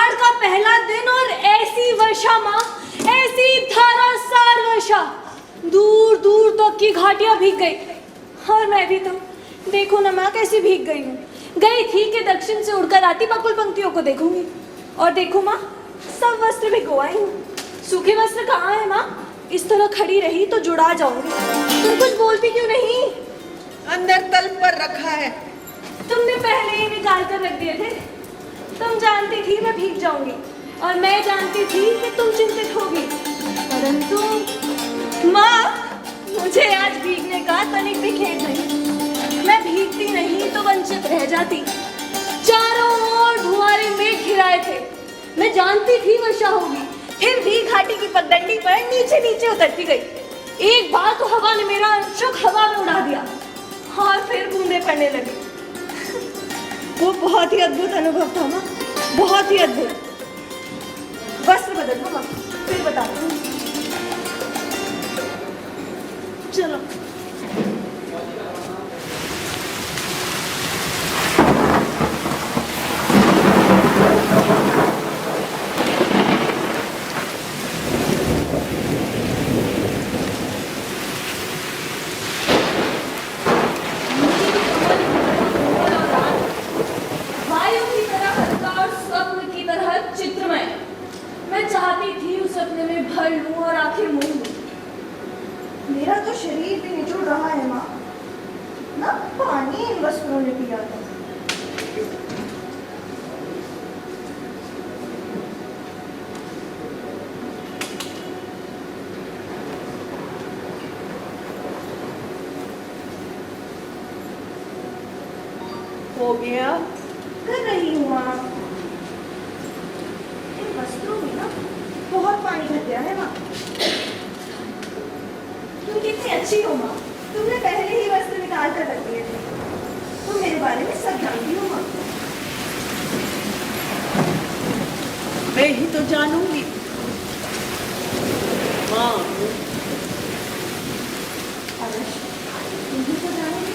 आषाढ़ का पहला दिन और ऐसी वर्षा माँ, ऐसी धारासार वर्षा, दूर दूर तक की घाटियां भीग गई। और मैं भी तो देखो ना माँ कैसी भीग गई हूँ। गई थी कि दक्षिण से उड़कर आती बकुल पंक्तियों को देखूंगी, और देखो माँ सब वस्त्र भिगो आई हूँ। सूखे वस्त्र कहाँ है माँ? इस तरह खड़ी रही तो जुड़ा जाऊंगी। तुम कुछ बोलती क्यों नहीं? अंदर तल पर रखा है। तुमने पहले ही निकाल कर रख दिए थे। तुम जानती थी मैं भीग जाऊंगी, और मैं जानती थी कि तुम चिंतित होगी, परंतु माँ मुझे आज भीगने का तनिक भी खेद नहीं। मैं भीगती नहीं तो वंचित रह जाती। चारों ओर धुआंधार मेघ घिराए थे। मैं जानती थी वर्षा होगी, फिर भी घाटी की पगडंडी पर नीचे नीचे उतरती गई। एक बार तो हवा ने मेरा अंशुक हवा में उड़ा दिया, और फिर बूंदे पड़ने लगी। वो बहुत ही अद्भुत अनुभव था माँ, बहुत ही अद्भुत। वस्त्र बदल दो माँ, फिर बताती हूँ। चलो मेरा तो शरीर भी निचुड़ रहा है माँ। ना पानी इन वस्त्रों ने पिया था। हो गया? कर रही हूँ माँ। इन वस्त्रों में ना बहुत पानी भर गया है माँ। तुम कितनी अच्छी हो माँ, तुमने पहले ही वस्त्र निकाल कर रख दिए थे। तुम मेरे बारे में सब जानती हो माँ। मैं ही तो जानूंगी माँ। तुम ही तो जानोगी।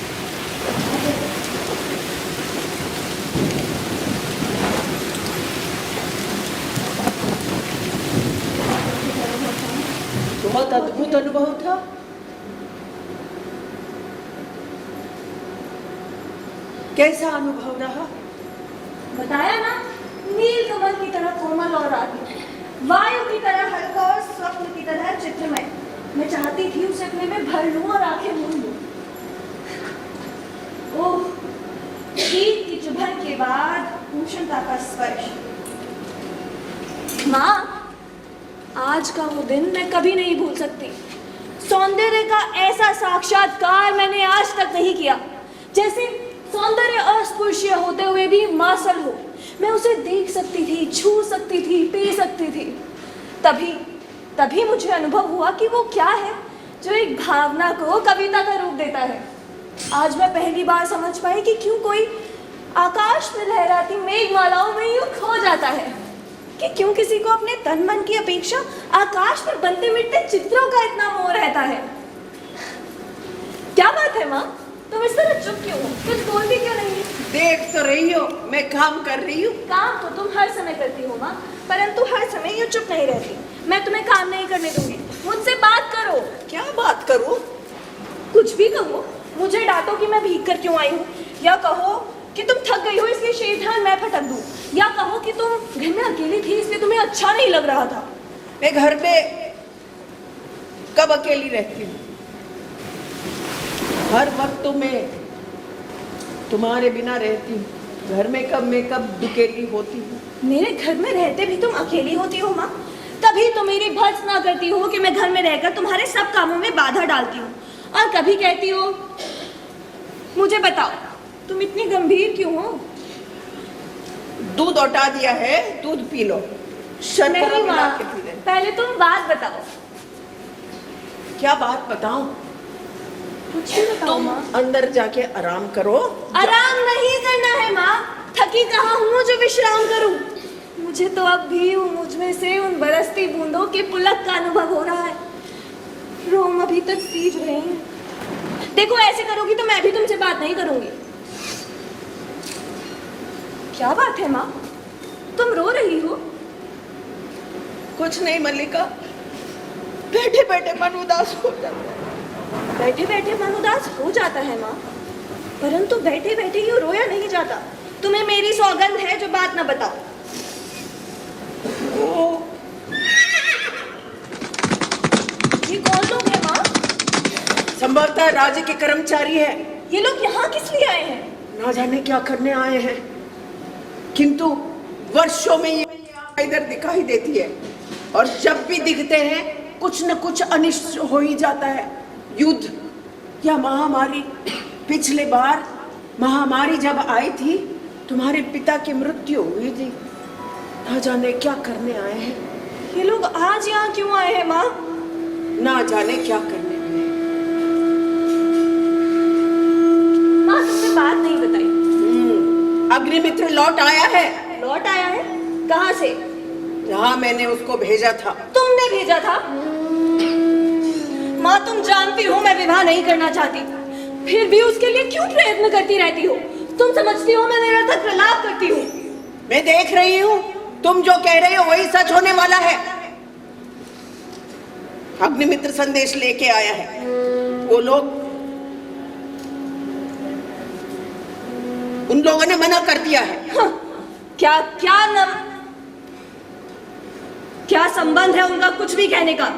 बहुत अद्भुत अनुभव था। कैसा अनुभव रहा? बताया ना, नील कमल की तरह कोमल और रागी, वायु की तरह हल्का और स्वप्न की तरह चित्रमय। मैं चाहती थी उसे अपने में भर लूं और आंखें मूंद लूं। ओह, शीत की चुभन के बाद उष्णता का स्पर्श। माँ, आज का वो दिन मैं कभी नहीं भूल सकती। सौंदर्य का ऐसा साक्षात्कार मैंने आज तक नहीं किया। जैसे सौंदर्य अस्पृश्य होते हुए भी मासल हो। मैं उसे देख सकती थी, छू सकती थी, पी सकती थी। तभी मुझे अनुभव हुआ कि वो क्या है जो एक भावना को कविता का रूप देता है। आज मैं पहली बार समझ पाई कि क्यों कोई आकाश में लहराती मेघमालाओं में यूं खो जाता है, कि क्यों किसी को अपने तन मन की अपेक्षा आकाश पर बनते मिटते चित्रों का इतना मोह रहता है। क्या बात है माँ, तुम इस तरह चुप क्यों हो? कुछ बोलती क्यों नहीं? देख तो रही हो मैं काम कर रही हूँ। काम तो तुम हर समय करती हो माँ, परंतु हर समय यूँ चुप नहीं रहती। मैं तुम्हें काम नहीं करने दूंगी। मुझसे बात करो। क्या बात करूँ? कुछ भी कहो। मुझे डांटो कि मैं भीग कर क्यों आई हूँ, या कहो कि तुम थक गई हो इसलिए शेरधान मैं फटक दूं, या कहो कि तुम घर में अकेली थी इसलिए तुम्हें अच्छा नहीं लग रहा था। मैं घर में कब अकेली रहती हूँ? हर वक्त तो मैं तुम्हारे बिना रहती हूँ। घर में कब मैं कब दुकेली होती हूँ? मेरे घर में रहते भी तुम अकेली होती हो माँ। कभी तो मेरी भर्त्सना करती हो कि मैं घर में रहकर तुम्हारे सब कामों में बाधा डालती हूँ, और कभी कहती हो, मुझे बताओ तुम इतनी गंभीर क्यों हो? दूध औटा दिया है, दूध पी लो। नहीं माँ, पहले तुम बात बताओ। क्या बात बताऊं? कुछ भी बताओ तुम माँ। अंदर जाके आराम करो। आराम नहीं करना है माँ। थकी कहाँ हूँ जो विश्राम करूँ? मुझे तो अब भी मुझ में से उन बरसती बूंदों के पुलक का अनुभव हो रहा है। रोम अभी तक सीज रहे हैं। देखो ऐसे करोगी तो मैं भी तुमसे बात नहीं करूंगी। क्या बात है माँ, तुम रो रही हो? कुछ नहीं मल्लिका, बैठे बैठे मन उदास हो जाता है। बैठे बैठे मन उदास हो जाता है माँ, परंतु बैठे बैठे यूँ रोया नहीं जाता। तुम्हें मेरी सौगंध है जो बात न बताओ। ओ, ये कौन लोग हैं माँ? संभवतः राज्य के कर्मचारी है। ये लोग यहाँ किस लिए आए हैं? ना जाने क्या करने आए हैं, किंतु वर्षों में ये इधर दिखाई देती है, और जब भी दिखते हैं कुछ न कुछ अनिष्ट हो ही जाता है। युद्ध या महामारी। पिछले बार महामारी जब आई थी, तुम्हारे पिता की मृत्यु हुई थी। ना जाने क्या करने आए हैं। ये लोग आज यहाँ क्यों आए हैं माँ? ना जाने क्या करने आए हैं। माँ तुमने बात नहीं बताई। अग्निमित्र लौट आया है। लौट आया है? कहाँ से? जहाँ मैंने उसको भेजा था। तुमने भेजा था? माँ तुम जानती हो मैं विवाह नहीं करना चाहती, फिर भी उसके लिए क्यों प्रयत्न करती रहती हो? तुम समझती हो मैं निरर्थक प्रलाप करती हूँ। मैं देख रही हूँ, तुम जो कह रहे हो वही सच होने वाला है। अग्निमित्र संदेश लेके आया है। वो लोग, उन लोगों ने मना कर दिया है। हाँ, क्या संबंध है उनका कुछ भी कहने का?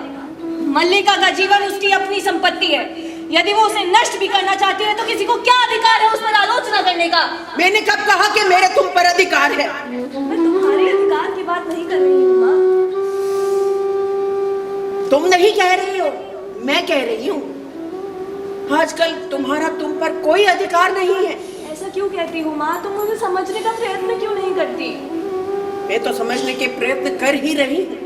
मल्लिका का जीवन उसकी अपनी संपत्ति है। यदि वो उसे नष्ट भी करना चाहती है तो किसी को क्या अधिकार है उस पर आलोचना करने का? मैंने कब कहा कि मेरे तुम पर अधिकार है? मैं तुम्हारे अधिकार की बात नहीं कर रही हूँ माँ। तुम नहीं कह रही हो, मैं कह रही हूँ। आजकल तुम्हारा तुम पर कोई अधिकार नहीं है। ऐसा क्यों कहती हूँ माँ? तुम मुझे समझने का प्रयत्न क्यों नहीं करती? मैं तो समझने के प्रयत्न कर ही रही हूँ,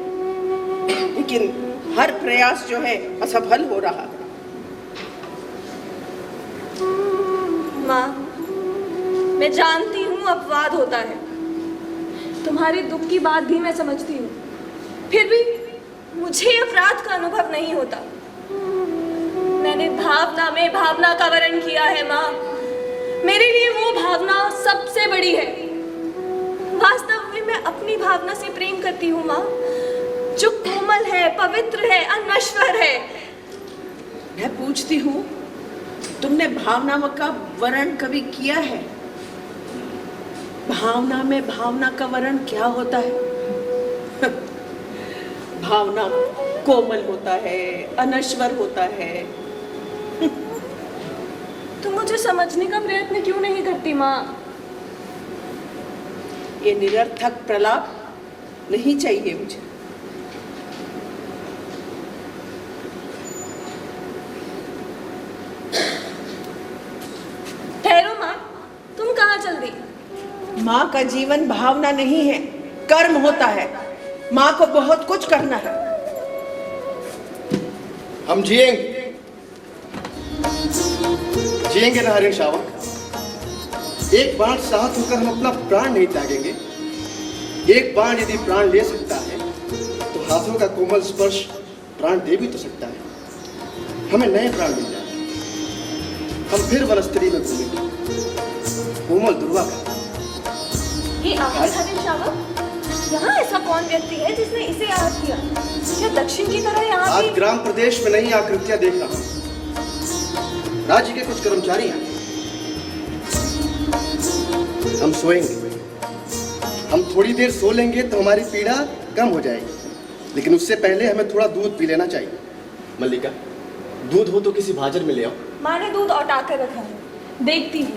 लेकिन हर प्रयास जो है असफल हो रहा है। माँ मैं जानती हूँ अपवाद होता है, तुम्हारे दुख की बात भी मैं समझती हूँ, फिर भी मुझे अपराध का अनुभव नहीं होता। मैंने भावना में भावना का वर्ण किया है माँ। मेरे लिए वो भावना सबसे बड़ी है। वास्तव में मैं अपनी भावना से प्रेम करती हूँ माँ, जो कोमल है, पवित्र है, अनश्वर है। मैं पूछती हूँ, तुमने भावना का वर्ण कभी किया है? भावना में भावना का वर्ण क्या होता है? भावना कोमल होता है, अनश्वर होता है। तुम मुझे समझने का प्रयत्न क्यों नहीं करती माँ? ये निरर्थक प्रलाप नहीं चाहिए मुझे। ठहरो माँ, तुम कहाँ चल दी? माँ का जीवन भावना नहीं है, कर्म होता है। माँ को बहुत कुछ करना है। हम जिएंगे ना हरिण शावक। एक बाण साथ होकर हम अपना प्राण नहीं त्यागेंगे। एक बाण यदि प्राण ले सकता है तो हाथों का कोमल स्पर्श प्राण दे भी तो सकता है। हमें नए प्राण मिल जाए, हम फिर वनस्थली में घूमेंगे, कोमल दुर्वा का। ये आवाज हरिण शावक, यहाँ ऐसा कौन व्यक्ति है जिसने इसे याद किया? क्या दक्षिण की तरह यहाँ आज भी? ग्राम प्रदेश में नई आकृतियां देख रहा हूं। राज्य के कुछ कर्मचारी हैं। हम सोएंगे, हम थोड़ी देर सो लेंगे तो हमारी पीड़ा कम हो जाएगी, लेकिन उससे पहले हमें थोड़ा दूध पी लेना चाहिए। मल्लिका, दूध हो तो किसी भाजर में ले आओ। माँ ने दूध औटा कर रखा है, देखती हूँ।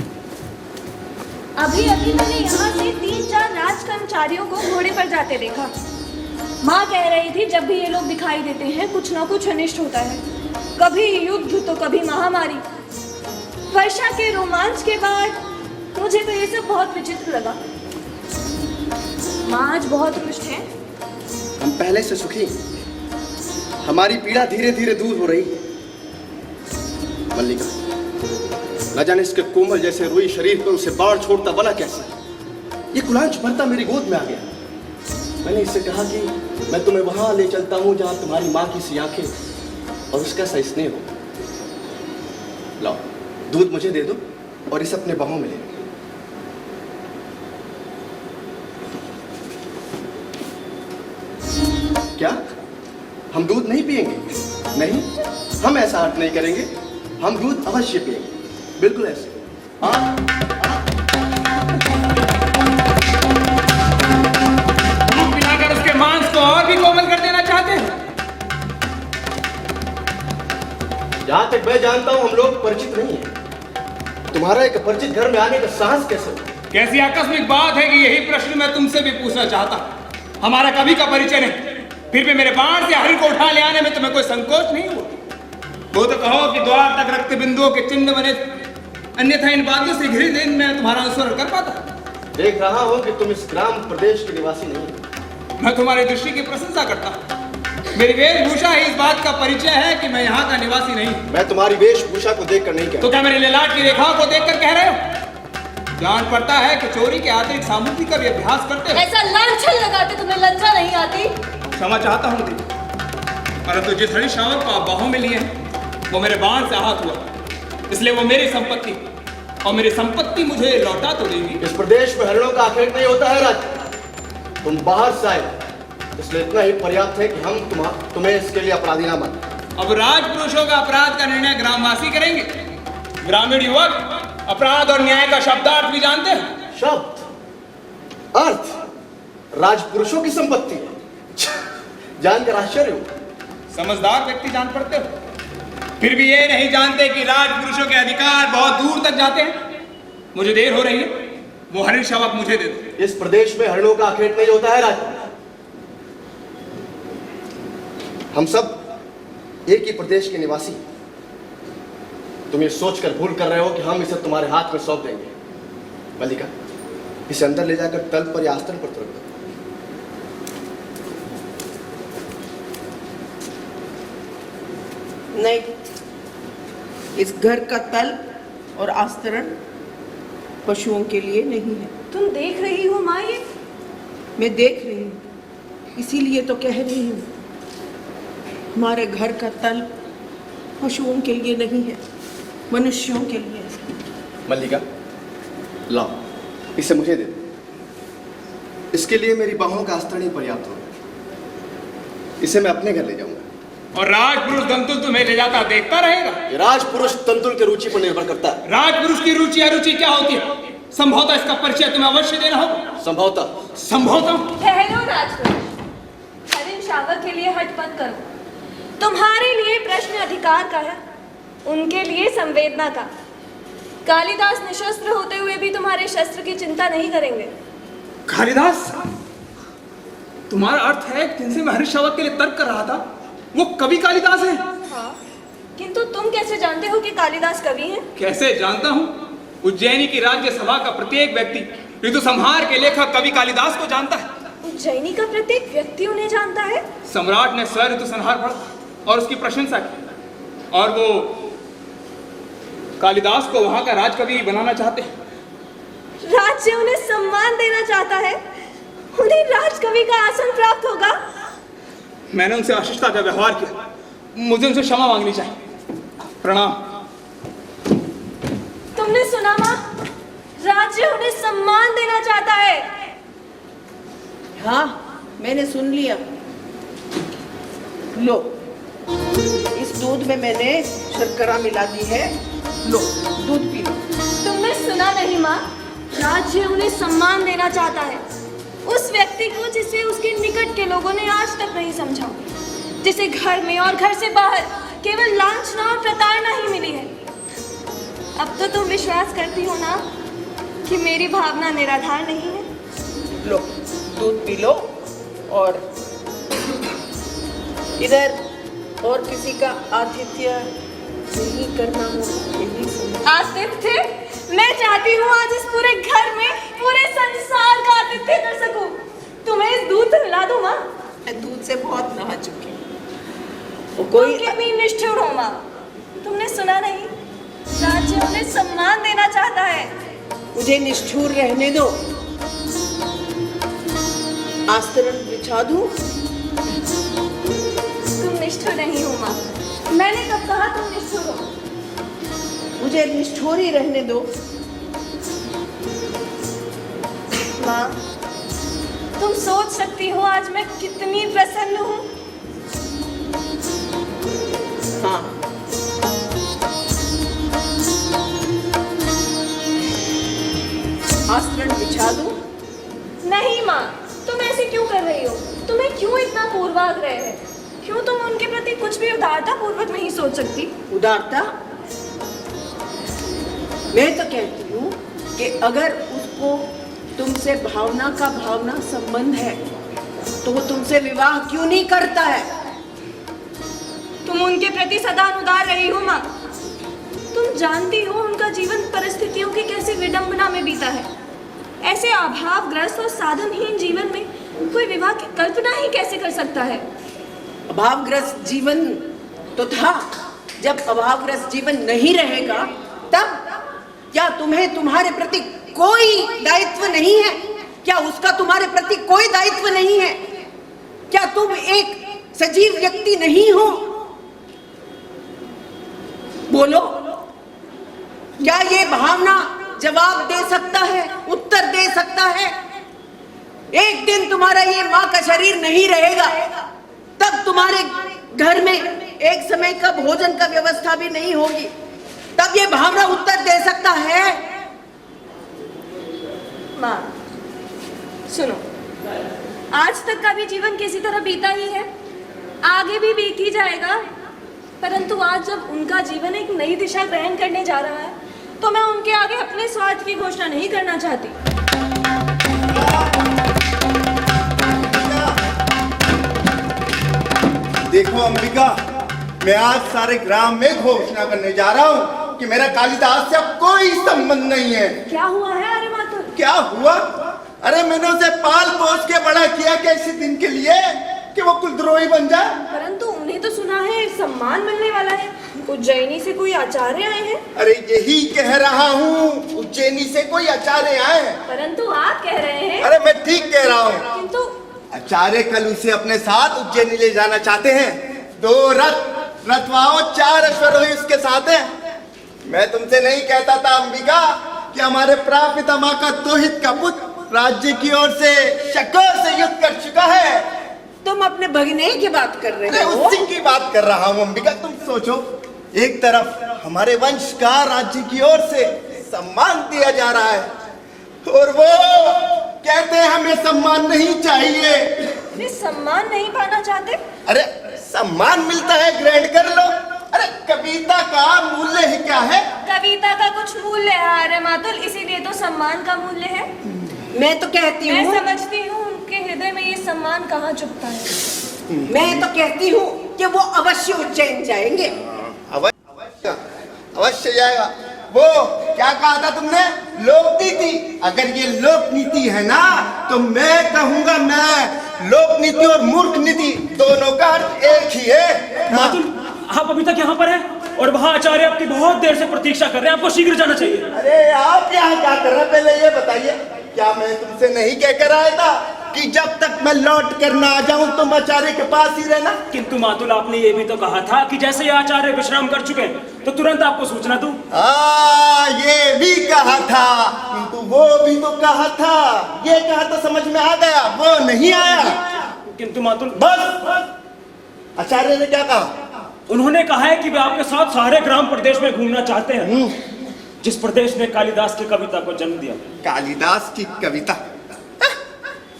अभी अभी मैंने यहाँ से 3-4 राज कर्मचारियों को घोड़े पर जाते देखा। माँ कह रही थी जब भी ये लोग दिखाई देते हैं कुछ ना कुछ अनिष्ट होता है, कभी युद्ध तो कभी महामारी। वर्षा के रोमांच के बाद मुझे तो ये सब बहुत विचित्र लगा। माँ आज बहुत रुष्ट है। हम पहले से सुखी हैं। हमारी पीड़ा धीरे धीरे दूर हो रही है। मल्लिका, न जाने इसके कोमल जैसे रुई शरीर पर उसे बाढ़ छोड़ता बना कैसे। ये कुलांच भरता मेरी गोद में आ गया। मैंने इससे कहा कि मैं तुम्हें वहां ले चलता हूं जहां तुम्हारी माँ की सी आंखें और उसका सा स्नेह हो। लाओ, दूध मुझे दे दो और इसे अपने बाहों में ले लो। क्या हम दूध नहीं पिएंगे? नहीं, हम ऐसा हट नहीं करेंगे। हम दूध अवश्य पिएंगे, बिल्कुल ऐसे। दूध पिलाकर उसके मांस को और भी कोमल कर देना चाहते हैं? जहां तक मैं जानता हूं हम लोग परिचित नहीं है। तुम्हारा एक परिचित घर में आने का साहस कैसे हुआ? कैसी आकस्मिक बात है कि यही प्रश्न मैं तुमसे भी पूछना चाहता। हमारा कभी का परिचय नहीं, फिर भी मेरे बाण से हरि को उठा ले आने में तुम्हें कोई संकोच नहीं हुआ? वो तो कहो कि द्वार तक रक्त बिंदुओं के चिन्ह बने, अन्यथा इन बातों से घिरे दिन मैं तुम्हारा अनुसरण कर पाता। देख रहा हूं कि तुम इस ग्राम प्रदेश के निवासी नहीं हो। मैं तुम्हारी दृष्टि की प्रशंसा करता हूं। मेरी वेशभूषा ही इस बात का परिचय है कि मैं यहाँ का निवासी नहीं। मैं तुम्हारी वेशभूषा को देखकर नहीं कहता। तो क्या मेरे ललाट की रेखाओं को देखकर कह रहे हो? जान पड़ता है कि चोरी के अतिरिक्त सामग्री का भी अभ्यास करते हो। ऐसा लांछन लगाते तुम्हें लज्जा नहीं आती? क्षमा चाहता हूँ देवी, परंतु जिस हरि शावक को आप बाहों में लिए हैं वो मेरे बाण से आहत हुआ, इसलिए वो मेरी संपत्ति और मेरी संपत्ति मुझे लौटा तो देगी। इस प्रदेश में हरणों का आखेट नहीं होता है राज। तुम बाहर से आए, इसलिए इतना ही पर्याप्त है कि हम तुम्हें इसके लिए अपराधी ना माने। अब राजपुरुषों का अपराध का निर्णय ग्रामवासी करेंगे। ग्रामीण युवक अपराध और न्याय का शब्दार्थ भी जानते हैं। शब्द, अर्थ, राजपुरुषों की संपत्ति है। जानकर आश्चर्य हो। समझदार व्यक्ति जान पड़ते हो, फिर भी ये नहीं जानते कि राजपुरुषों के अधिकार बहुत दूर तक जाते हैं। मुझे देर हो रही है, वो हरि शावक मुझे दे दो। इस प्रदेश में हरणों का आखेट नहीं होता है राज। हम सब एक ही प्रदेश के निवासी। तुम ये सोचकर भूल कर रहे हो कि हम इसे तुम्हारे हाथ में सौंप देंगे। मल्लिका, इसे अंदर ले जाकर तल पर या आस्तन पर रख दो। नहीं, इस घर का तल और आस्तरण पशुओं के लिए नहीं है। तुम देख रही हो माँ ये? मैं देख रही हूँ, इसीलिए तो कह रही हूँ। हमारे घर का तल पशुओं के लिए नहीं है, मनुष्यों के लिए है। मल्लिका, लाओ, इसे मुझे दे दो। इसके लिए मेरी बाहों का आस्तरण ही पर्याप्त होगा। इसे मैं अपने घर ले जाऊंगा। और राजपुरुष दंतुल तुम्हें ले जाता देखता रहेगा? ये राजपुरुष तंतुल के रुचि पर निर्भर करता है। राजपुरुष की रुचि अरुचि क्या होती है? संभवतः इसका परिचय तुम्हें अवश्य देना होगा। संभवतः ठहरो राजपुरुष, हरिन शावक के लिए हट मत करो। तुम्हारे लिए प्रश्न अधिकार का है, उनके लिए संवेदना का। कालिदास निशस्त्र होते हुए भी तुम्हारे शस्त्र की चिंता नहीं करेंगे। कालिदास? तुम्हारा अर्थ है कि जिनसे मैं हरि शावक के लिए तर्क कर रहा था वो कवि कालिदास है? हाँ, किंतु तुम कैसे जानते हो कि कालिदास कवि हैं? कैसे जानता हूँ? उज्जैनी की राज्य सभा का प्रत्येक व्यक्ति ऋतु संहार के लेखक कवि कालिदास को जानता है। उज्जैनी का प्रत्येक व्यक्ति उन्हें जानता है? सम्राट ने स्वयं ऋतु संहार पढ़ा और उसकी प्रशंसा की, और वो कालिदास को वहां का राजकवि बनाना चाहते हैं। राज्य उन्हें सम्मान देना चाहता है, उन्हें राजकवि का आसन प्राप्त होगा। मैंने उनसे अशिष्टता का व्यवहार किया, मुझे उनसे क्षमा मांगनी चाहिए। प्रणाम। तुमने सुना माँ? राज्य उन्हें सम्मान देना चाहता है। हाँ, मैंने सुन लिया। लो, इस दूध में मैंने शर्करा मिला दी है। लो, दूध पी लो। तुमने सुना नहीं माँ? राज्य उन्हें सम्मान देना चाहता है, उस व्यक्ति को जिसे उसके निकट के लोगों ने आज तक नहीं समझा, जिसे घर में और घर से बाहर केवल लांछना और प्रताड़ना ही मिली है। अब तो तुम विश्वास करती हो ना कि मेरी भावना निराधार नहीं है? लो, दूध पी लो। और इधर और किसी का आतिथ्य नहीं करना हो, यही समझ। आतिथ्य? मैं चाहती हूँ आज इस पूरे घर में पूरे संसार का आतिथ्य कर सकूं। तुम्हें इस दूध से मिला दूं माँ? मैं दूध से बहुत नहा चुकी हूँ। तुम कितनी निष्ठुर हो माँ? तुमने सुना नहीं? राज्य उन्हें सम्मान देना चाहता है। मुझे निष्ठुर रहने दो। आस्तरण बिछा दूं? तुम निष्ठुर नहीं हो माँ। मैंने कब कहा तुम निष्ठुर हो? मुझे निष्ठुर ही रहने दो। माँ, तुम सोच सकती हो आज मैं कितनी प्रसन्न हूँ। हाँ, आस्तरण बिछा दूं? नहीं माँ, तुम ऐसे क्यों कर रही हो? तुम्हें क्यों इतना पूर्वाग्रह है? क्यों तुम उनके प्रति कुछ भी उदारता पूर्वक नहीं सोच सकती? उदारता? मैं तो कहती हूँ कि अगर उसको तुमसे भावना का भावना संबंध है तो वो तुमसे विवाह क्यों नहीं करता है? तुम उनके प्रति सदा अनुदार रही हो माँ। तुम जानती हो उनका जीवन परिस्थितियों की कैसी विडंबना में बीता है। ऐसे अभावग्रस्त और साधनहीन जीवन में कोई विवाह की कल्पना ही कैसे कर सकता है? अभावग्रस्त जीवन तो था, जब अभावग्रस्त जीवन नहीं रहेगा तब क्या तुम्हें तुम्हारे प्रति कोई दायित्व नहीं है? क्या उसका तुम्हारे प्रति कोई दायित्व नहीं है? क्या तुम एक सजीव व्यक्ति नहीं हो? बोलो, क्या ये भावना जवाब दे सकता है, उत्तर दे सकता है? एक दिन तुम्हारा ये माँ का शरीर नहीं रहेगा, तब तुम्हारे घर में एक समय का भोजन का व्यवस्था भी नहीं होगी, तब ये भावना उत्तर दे सकता है? माँ सुनो, आज तक का भी जीवन किसी तरह बीता ही है, आगे भी बीत ही जाएगा। परंतु आज जब उनका जीवन एक नई दिशा ग्रहण करने जा रहा है तो मैं उनके आगे अपने स्वार्थ की घोषणा नहीं करना चाहती। देखो अंबिका, मैं आज सारे ग्राम में घोषणा करने जा रहा हूँ कि मेरा कालिदास से अब कोई संबंध नहीं है। क्या हुआ है अरे मातुल? क्या हुआ? अरे मैंने उसे पाल पोस के बड़ा किया कैसे दिन के लिए कि वो कुलद्रोही बन जाए। परंतु उन्हें तो सुना है सम्मान मिलने वाला है, उज्जैनी से कोई आचार्य आए हैं। अरे यही कह रहा हूँ, उज्जैनी से कोई आचार्य आए हैं। परंतु आप कह रहे हैं। अरे मैं ठीक कह रहा हूँ। किंतु आचार्य कल उसे अपने साथ उज्जैनी ले जाना चाहते हैं। 2 रथवाओं 4 अश्वरोही उसके साथ हैं। मैं तुमसे नहीं कहता था अंबिका कि हमारे प्रापितामह का दोहित का पुत्र राज्य की ओर से शकों से युद्ध कर चुका है। तुम अपने भगने की बात कर रहे मैं हो? उसी की बात कर रहा हूँ अंबिका। तुम सोचो, एक तरफ हमारे वंश का राज्य की ओर से सम्मान दिया जा रहा है और वो कहते हैं हमें सम्मान नहीं चाहिए। वे सम्मान नहीं पाना चाहते? अरे सम्मान मिलता है, ग्रहण कर लो। अरे कविता का मूल्य ही क्या है? कविता का कुछ मूल्य है अरे मातुल, इसीलिए तो सम्मान का मूल्य है। मैं तो कहती मैं हूँ, समझती हूँ उनके हृदय में ये सम्मान कहाँ छुपता है। मैं तो कहती हूँ कि वो अवश्य उज्जैन जाएंगे। अवश्य अवश्य जाएगा। वो क्या कहा था तुमने? लोक नीति। अगर ये लोक नीति है ना तो मैं कहूंगा, मैं लोक नीति और मूर्ख नीति दोनों का अर्थ एक ही है। मातुल, आप अभी तक यहाँ पर हैं और वहाँ आचार्य आपकी बहुत देर से प्रतीक्षा कर रहे हैं, आपको शीघ्र जाना चाहिए। अरे आप यहाँ क्या कर रहे हैं? पहले ये बताइए, क्या मैं तुमसे नहीं कहकर आया था कि जब तक मैं लौट कर ना आ जाऊं तुम आचार्य के पास ही रहना? किंतु मातुल, आपने ये भी तो कहा था कि जैसे ये आचार्य विश्राम कर चुके हैं तो तुरंत आपको सूचना दूं। ये भी कहा था, किंतु वो भी तो कहा था। ये कहा तो समझ में आ गया, वो नहीं आया। किंतु मातुल, बस आचार्य ने क्या कहा? उन्होंने कहा है कि वे आपके साथ सारे ग्राम प्रदेश में घूमना चाहते हैं, जिस प्रदेश ने कालिदास की कविता को जन्म दिया। कालिदास की कविता?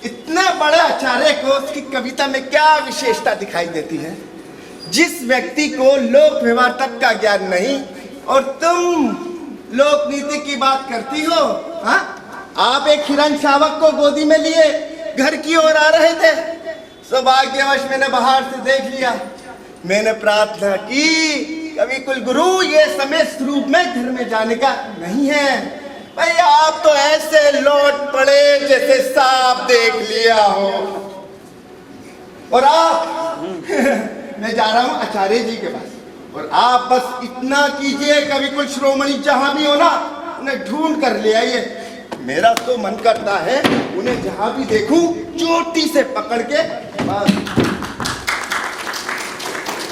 इतने बड़े आचार्य को उसकी कविता में क्या विशेषता दिखाई देती है? जिस व्यक्ति को लोक व्यवहार तक का ज्ञान नहीं और तुम लोक नीति की बात करती हो। हाँ, आप एक हिरण शावक को गोदी में लिए घर की ओर आ रहे थे, सौभाग्यवश मैंने बाहर से देख लिया। मैंने प्रार्थना की, कवि कुलगुरु ये समय स्वरूप में घर में जाने का नहीं है। भाई आप तो ऐसे लौट पड़े जैसे सांप देख लिया हो। और आप मैं जा रहा हूँ आचार्य जी के पास, और आप बस इतना कीजिए, कवि कुल श्रोमणी जहां भी हो ना उन्हें ढूंढ कर ले आइए। मेरा तो मन करता है उन्हें जहां भी देखूं चोटी से पकड़ के बस।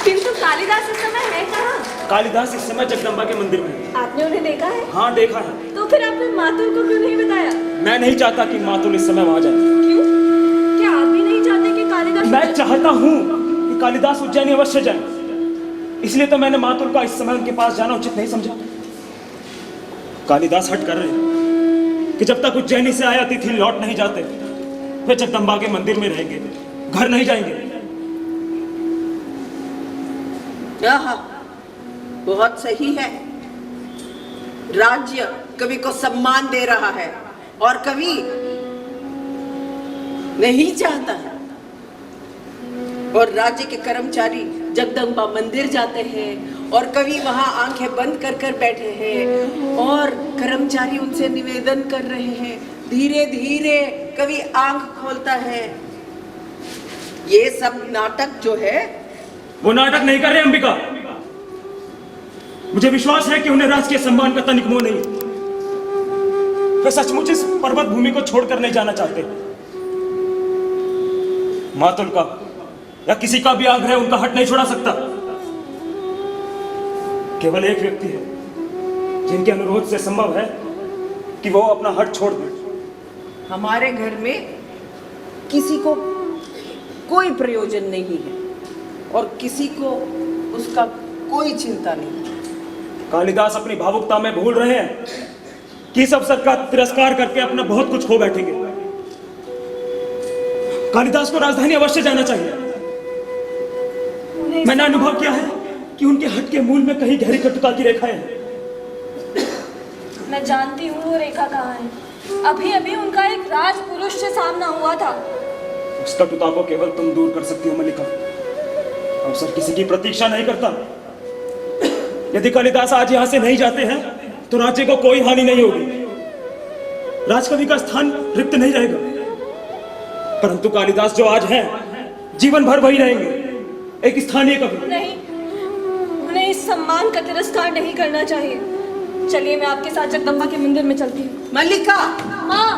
किंतु कालिदास इस समय है कहाँ? कालिदास इस समय जगदम्बा के मंदिर में है। आपने उन्हें देखा है? हाँ, देखा है। तो फिर आपने मातुल को क्यों नहीं बताया? मैं नहीं चाहता कि मातुल इस समय वहां जाए। क्यों? क्या आप भी नहीं चाहते कि कालिदास? मैं चाहता हूँ कि कालिदास उज्जैन अवश्य जाए, इसलिए तो मैंने मातुल का इस समय उनके पास जाना उचित नहीं समझा। कालिदास हट कर रहे हैं कि जब तक उज्जैनी से आए अतिथि लौट नहीं जाते वे जगदम्बा के मंदिर में रहेंगे, घर नहीं जाएंगे। हाँ, बहुत सही है। राज्य कवि को सम्मान दे रहा है और कवि नहीं चाहता है, और राज्य के कर्मचारी जगदम्बा मंदिर जाते हैं और कवि वहां आंखें बंद कर कर बैठे हैं और कर्मचारी उनसे निवेदन कर रहे हैं। धीरे धीरे कवि आंख खोलता है। ये सब नाटक जो है वो नाटक नहीं कर रहे अंबिका। मुझे विश्वास है कि उन्हें राजकीय सम्मान का तनिक मोह नहीं। वे सचमुच इस पर्वत भूमि को छोड़कर नहीं जाना चाहते। मातुल का या किसी का भी आग्रह उनका हट नहीं छुड़ा सकता। केवल एक व्यक्ति है जिनके अनुरोध से संभव है कि वो अपना हट छोड़ दे। हमारे घर में किसी को कोई प्रयोजन नहीं है और किसी को उसका कोई चिंता नहीं। कालिदास अपनी भावुकता में भूल रहे हैं कि इस अवसर का तिरस्कार करके अपना बहुत कुछ खो बैठेंगे। कालिदास को राजधानी अवश्य जाना चाहिए। मैंने अनुभव किया है कि उनके हट के मूल में कहीं गहरी कटुता की रेखाएं हैं। मैं जानती हूँ वो रेखा कहाँ है। अभी अभी उनका एक राजपुरुष से सामना हुआ था। उस कटुता को केवल तुम दूर कर सकती हो मल्लिका। अवसर किसी की प्रतीक्षा नहीं करता। यदि कालिदास आज यहां से नहीं जाते हैं तो राज्य को कोई हानि नहीं होगी। राजकवि का स्थान रिक्त नहीं रहेगा। परंतु कालिदास जो आज हैं जीवन भर वही रहेंगे, एक स्थानीय कवि। नहीं, उन्हें इस सम्मान का तिरस्कार नहीं करना चाहिए। चलिए मैं आपके साथ जगदम्बा के मंदिर में चलती हूँ। मल्लिका, हाँ,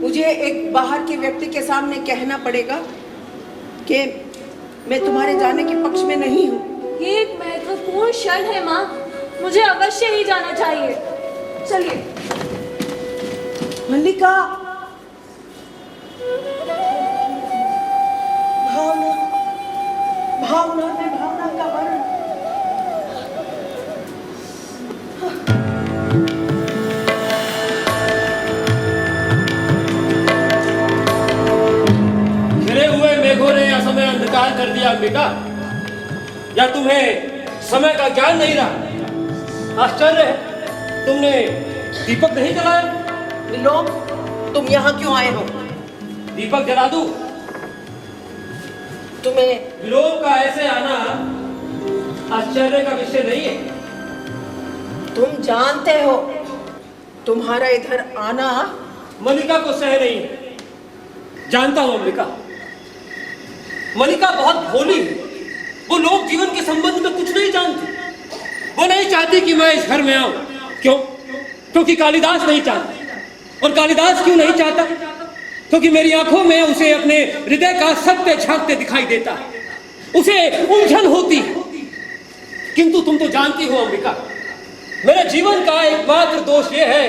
मुझे एक बाहर के व्यक्ति के सामने कहना पड़ेगा कि मैं तुम्हारे जाने के पक्ष में नहीं हूँ। ये एक महत्वपूर्ण क्षण है माँ, मुझे अवश्य ही जाना चाहिए। चलिए। मल्लिका, भावना भावना में भावना का वर्ण। घिरे हुए मेघों ने असमय अंधकार कर दिया अंबिका, या तुम्हें समय का ज्ञान नहीं रहा? आश्चर्य है, तुमने दीपक नहीं जलाया। विलोम, तुम यहाँ क्यों आए हो? दीपक जला दूं? तुम्हें विलोम का ऐसे आना आश्चर्य का विषय नहीं है। तुम जानते हो तुम्हारा इधर आना मल्लिका को सह नहीं है। जानता हूं अंबिका, मल्लिका बहुत भोली है। वो लोग जीवन के संबंध में कुछ नहीं जानती। वो नहीं चाहती कि मैं इस घर में आऊं। क्यों? क्योंकि कालिदास नहीं चाहता। और कालिदास क्यों नहीं चाहता? क्योंकि मेरी आंखों में उसे अपने हृदय का सत्य झांकते दिखाई देता है, उसे उलझन होती है। किंतु तुम तो जानती हो अंबिका, मेरे जीवन का एकमात्र दोष यह है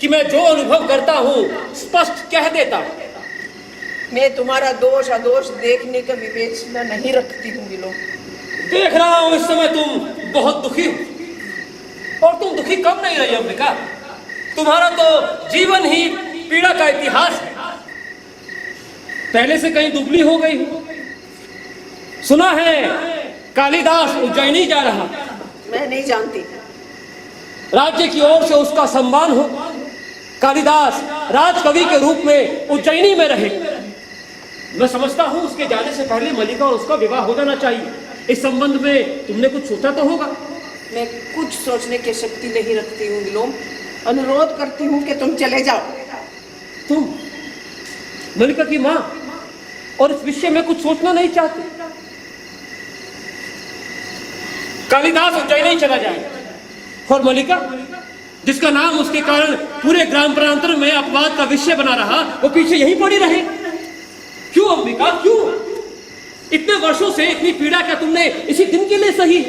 कि मैं जो अनुभव करता हूं स्पष्ट कह देता हूं। मैं तुम्हारा दोष अदोष देखने का विवेचना नहीं रखती हूँ विलोम। देख रहा हूं इस समय तुम बहुत दुखी हो, और तुम दुखी कब नहीं रही अंबिका। तुम्हारा तो जीवन ही पीड़ा का इतिहास है। पहले से कहीं दुबली हो गई हो। सुना है कालिदास उज्जैनी जा रहा। मैं नहीं जानती। राज्य की ओर से उसका सम्मान हो। कालिदास राजकवि के रूप में उज्जैनी में रहे। मैं समझता हूं उसके जाने से पहले मल्लिका और उसका विवाह हो जाना चाहिए। इस संबंध में तुमने कुछ सोचा तो होगा। मैं कुछ सोचने की शक्ति नहीं रखती हूँ विलोम। अनुरोध करती हूँ कि तुम चले जाओ। तुम मल्लिका की माँ और इस विषय में कुछ सोचना नहीं चाहती। कालिदास उज्जैनी चला जाए और मल्लिका, जिसका नाम उसके कारण पूरे ग्राम प्रांतर में अपवाद का विषय बना रहा, वो पीछे यहीं पड़ी रहे। क्यों अंबिका, क्यों? इतने वर्षों से इतनी पीड़ा क्या तुमने इसी दिन के लिए सही?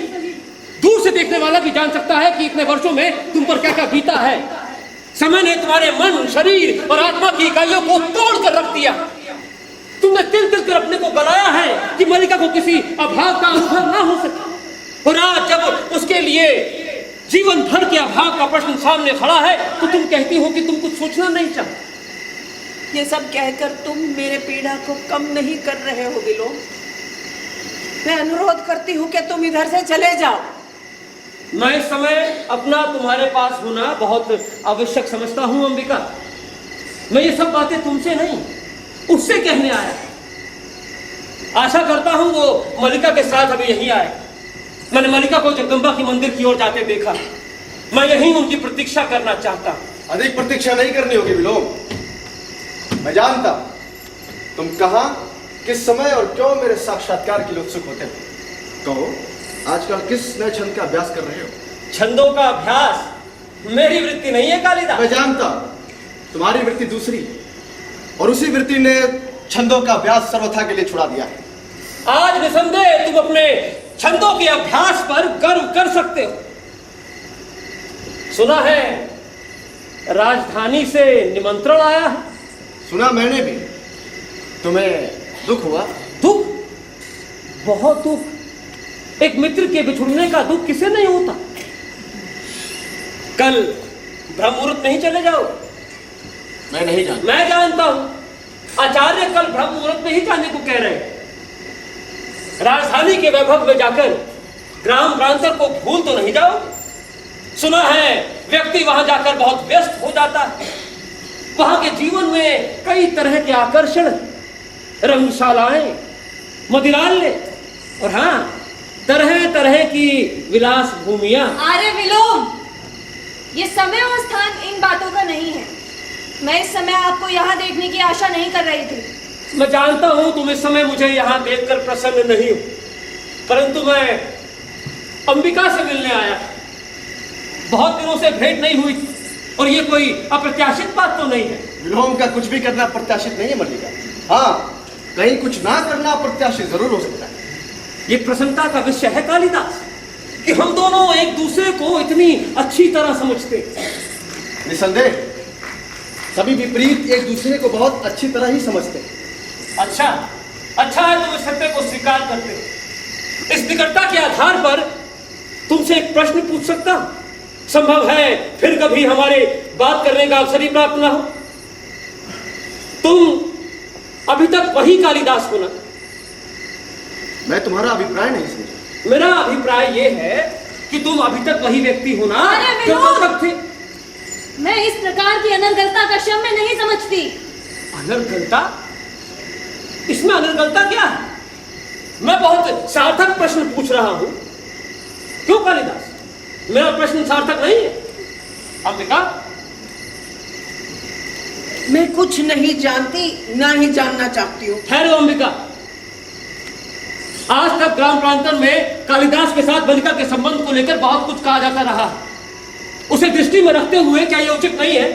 दूर से देखने वाला भी जान सकता है कि इतने वर्षों में तुम पर क्या क्या बीता है। समय ने तुम्हारे मन, शरीर और आत्मा की इकाइयों को तोड़ कर रख दिया। तुमने तिल तिल कर अपने को गलाया है कि मल्लिका को किसी अभाव का अनुभव ना हो सके। और आज जब उसके लिए जीवन भर के अभाव का प्रश्न सामने खड़ा है तो तुम कहती हो कि तुम कुछ सोचना नहीं चाहते। ये सब कहकर तुम मेरे पीड़ा को कम नहीं कर रहे हो विलोम। मैं अनुरोध करती हूँ कि तुम इधर से चले जाओ। मैं इस समय अपना तुम्हारे पास होना बहुत आवश्यक समझता हूँ अंबिका। मैं ये सब बातें तुमसे नहीं, उससे कहने आया। आशा करता हूँ वो मलिका के साथ अभी यहीं आए। मैंने मलिका को जगदम्बा की मंदिर की ओर जाते देखा। मैं यहीं उनकी प्रतीक्षा करना चाहता हूँ। अधिक प्रतीक्षा नहीं करनी होगी विलोम। मैं जानता तुम कहाँ, किस समय और क्यों मेरे साक्षात्कार के लिए उत्सुक होते हो। कहो, आजकल किस नए छंद का अभ्यास कर रहे हो? छंदों का अभ्यास मेरी वृत्ति नहीं है कालिदास। मैं जानता तुम्हारी वृत्ति दूसरी, और उसी वृत्ति ने छंदों का अभ्यास सर्वथा के लिए छुड़ा दिया है। आज निसंदेह तुम अपने छंदों के अभ्यास पर गर्व कर सकते हो। सुना है राजधानी से निमंत्रण आया है। सुना मैंने भी। तुम्हें दुख हुआ? दुख, बहुत दुख। एक मित्र के बिछुड़ने का दुख किसे नहीं होता। कल ब्रह्ममुहूर्त नहीं चले जाओ? मैं नहीं जानता। मैं जानता हूं। आचार्य कल ब्रह्ममुहूर्त में ही जाने को कह रहे हैं। राजधानी के वैभव में जाकर ग्राम प्रांतर को भूल तो नहीं जाओ। सुना है व्यक्ति वहां जाकर बहुत व्यस्त हो जाता है। वहां के जीवन में कई तरह के आकर्षण, रंगशालाएं, मदिरालय और हाँ, तरह तरह की विलास भूमियां। अरे विलोम, ये समय और स्थान इन बातों का नहीं है। मैं इस समय आपको यहाँ देखने की आशा नहीं कर रही थी। मैं जानता हूं तुम इस समय मुझे यहाँ देखकर प्रसन्न नहीं हो, परंतु मैं अंबिका से मिलने आया। बहुत दिनों से भेंट नहीं हुई और ये कोई अप्रत्याशित बात तो नहीं है। विलोम का कुछ भी करना प्रत्याशित नहीं है मल्लिका। हाँ, कहीं कुछ ना करना अप्रत्याशित जरूर हो सकता है। ये प्रसन्नता का विषय है कालिदास कि हम दोनों एक दूसरे को इतनी अच्छी तरह समझते हैं। निसंदेह सभी विपरीत एक दूसरे को बहुत अच्छी तरह ही समझते हैं। अच्छा, अच्छा है तुम इस सत्य को स्वीकार करते हो। इस निकटता के आधार पर तुमसे एक प्रश्न पूछ सकता हूं। संभव है फिर कभी हमारे बात करने का अवसर ही प्राप्त ना हो। तुम अभी तक वही कालिदास हो ना? मैं तुम्हारा अभिप्राय नहीं समझा। मेरा अभिप्राय यह है कि तुम अभी तक वही व्यक्ति हो ना अरे जो विनोद! तब तक थे। मैं इस प्रकार की अनर्गलता का क्षम्य नहीं समझती। अनर्गलता? इसमें अनर्गलता क्या है? मैं बहुत सार्थक प्रश्न पूछ रहा हूं। क्यों कालिदास, मेरा प्रश्न सार्थक नहीं है? अंबिका, मैं कुछ नहीं जानती, ना ही जानना चाहती हूँ। ठहरो अंबिका। आज तक ग्राम प्रांतन में कालिदास के साथ मलिका के संबंध को लेकर बहुत कुछ कहा जाता रहा है। उसे दृष्टि में रखते हुए क्या यह उचित नहीं है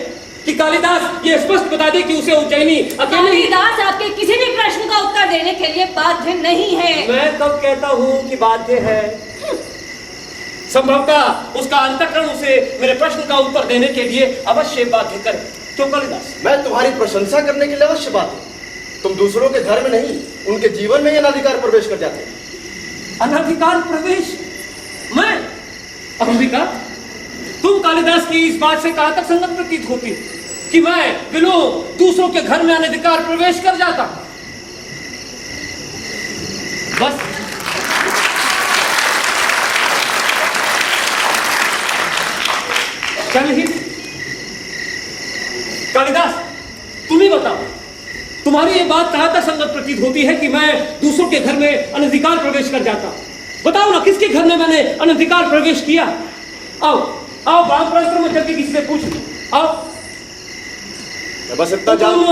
कि कालिदास ये स्पष्ट बता दे कि उसे उज्जैनी अकेले ही... कालिदास आपके किसी भी प्रश्न का उत्तर देने के लिए बाध्य नहीं है। मैं कब कहता हूं कि बाध्य है? संभवतः उसका अंतःकरण उसे मेरे प्रश्न का उत्तर देने के लिए अवश्य बाध्य करे। क्यों कालिदास? मैं तुम्हारी प्रशंसा करने के लिए अवश्य बात है। तुम दूसरों के घर में नहीं, उनके जीवन में ही अनाधिकार प्रवेश कर जाते हो। अनाधिकार प्रवेश? मैं? अंबिका, तुम कालिदास की इस बात से कहां तक संगत प्रतीत होती कि मैं विलोम दूसरों के घर में अनाधिकार प्रवेश कर जाता? बस चल ही कालिदास, तुम ही बताओ, तुम्हारी ये बात कहां तक संगत प्रतीत होती है कि मैं दूसरों के घर में अनधिकार प्रवेश कर जाता? बताओ ना, किसके घर में मैंने अनधिकार प्रवेश किया? आओ आओ, बात प्रश्न में चलके किसी से पूछ लो। आओ। मैं बस इतना तुम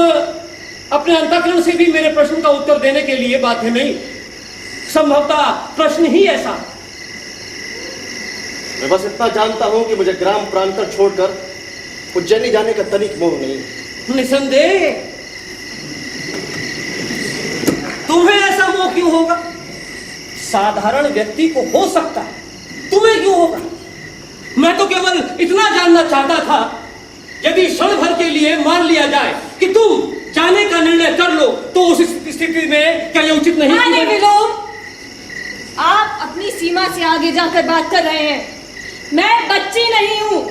अपने अंतःकरण से भी मेरे प्रश्न का उत्तर देने के लिए बाध्य नहीं। संभवतः प्रश्न ही ऐसा। मैं बस इतना जानता हूं कि मुझे ग्राम प्रांतर छोड़कर उज्जैनी जाने का तनिक मोह नहीं है। निसंदेह तुम्हें ऐसा मोह क्यों होगा? साधारण व्यक्ति को हो सकता है, तुम्हें क्यों होगा? मैं तो केवल इतना जानना चाहता था, यदि क्षण भर के लिए मान लिया जाए कि तुम जाने का निर्णय कर लो, तो उस स्थिति में क्या यह उचित नहीं? अरे विलोम, आप अपनी सीमा से आगे जाकर बात कर रहे हैं। मैं बच्ची नहीं हूं,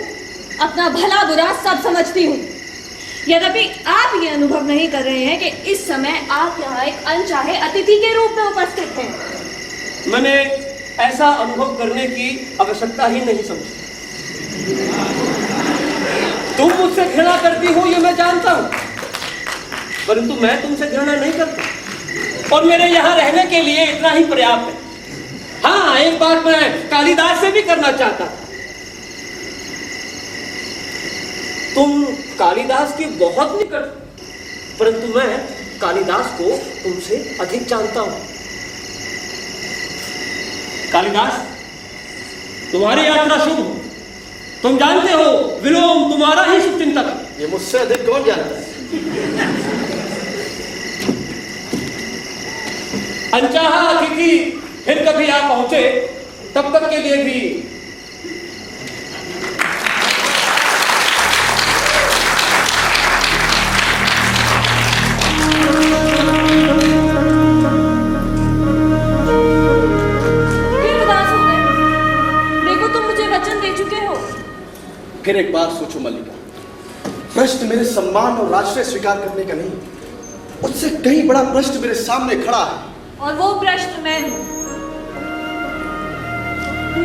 अपना भला बुरा सब समझती हूं। यद्यपि आप ये अनुभव नहीं कर रहे हैं कि इस समय आप यहाँ एक अनचाहे अतिथि के रूप में उपस्थित हैं। मैंने ऐसा अनुभव करने की आवश्यकता ही नहीं समझी। तुम मुझसे घृणा करती हो ये मैं जानता हूं, परंतु मैं तुमसे घृणा नहीं करता और मेरे यहाँ रहने के लिए इतना ही पर्याप्त है। हाँ, एक बात मैं कालिदास से भी करना चाहता। तुम कालिदास के बहुत निकट, परंतु मैं कालिदास को तुमसे अधिक जानता हूं। कालिदास, तुम्हारी यात्रा शुभ हो। तुम जानते हो विलोम तुम्हारा ही शुभचिंतक है। ये मुझसे अधिक कौन जानता है? अनचाहा अतिथि फिर कभी आप पहुंचे, तब तक के लिए भी फिर एक बार सोचो मल्लिका, प्रश्न मेरे सम्मान और राष्ट्रीय स्वीकार करने का नहीं, उससे कहीं बड़ा प्रश्न मेरे सामने खड़ा है। और वो प्रश्न मैं हूं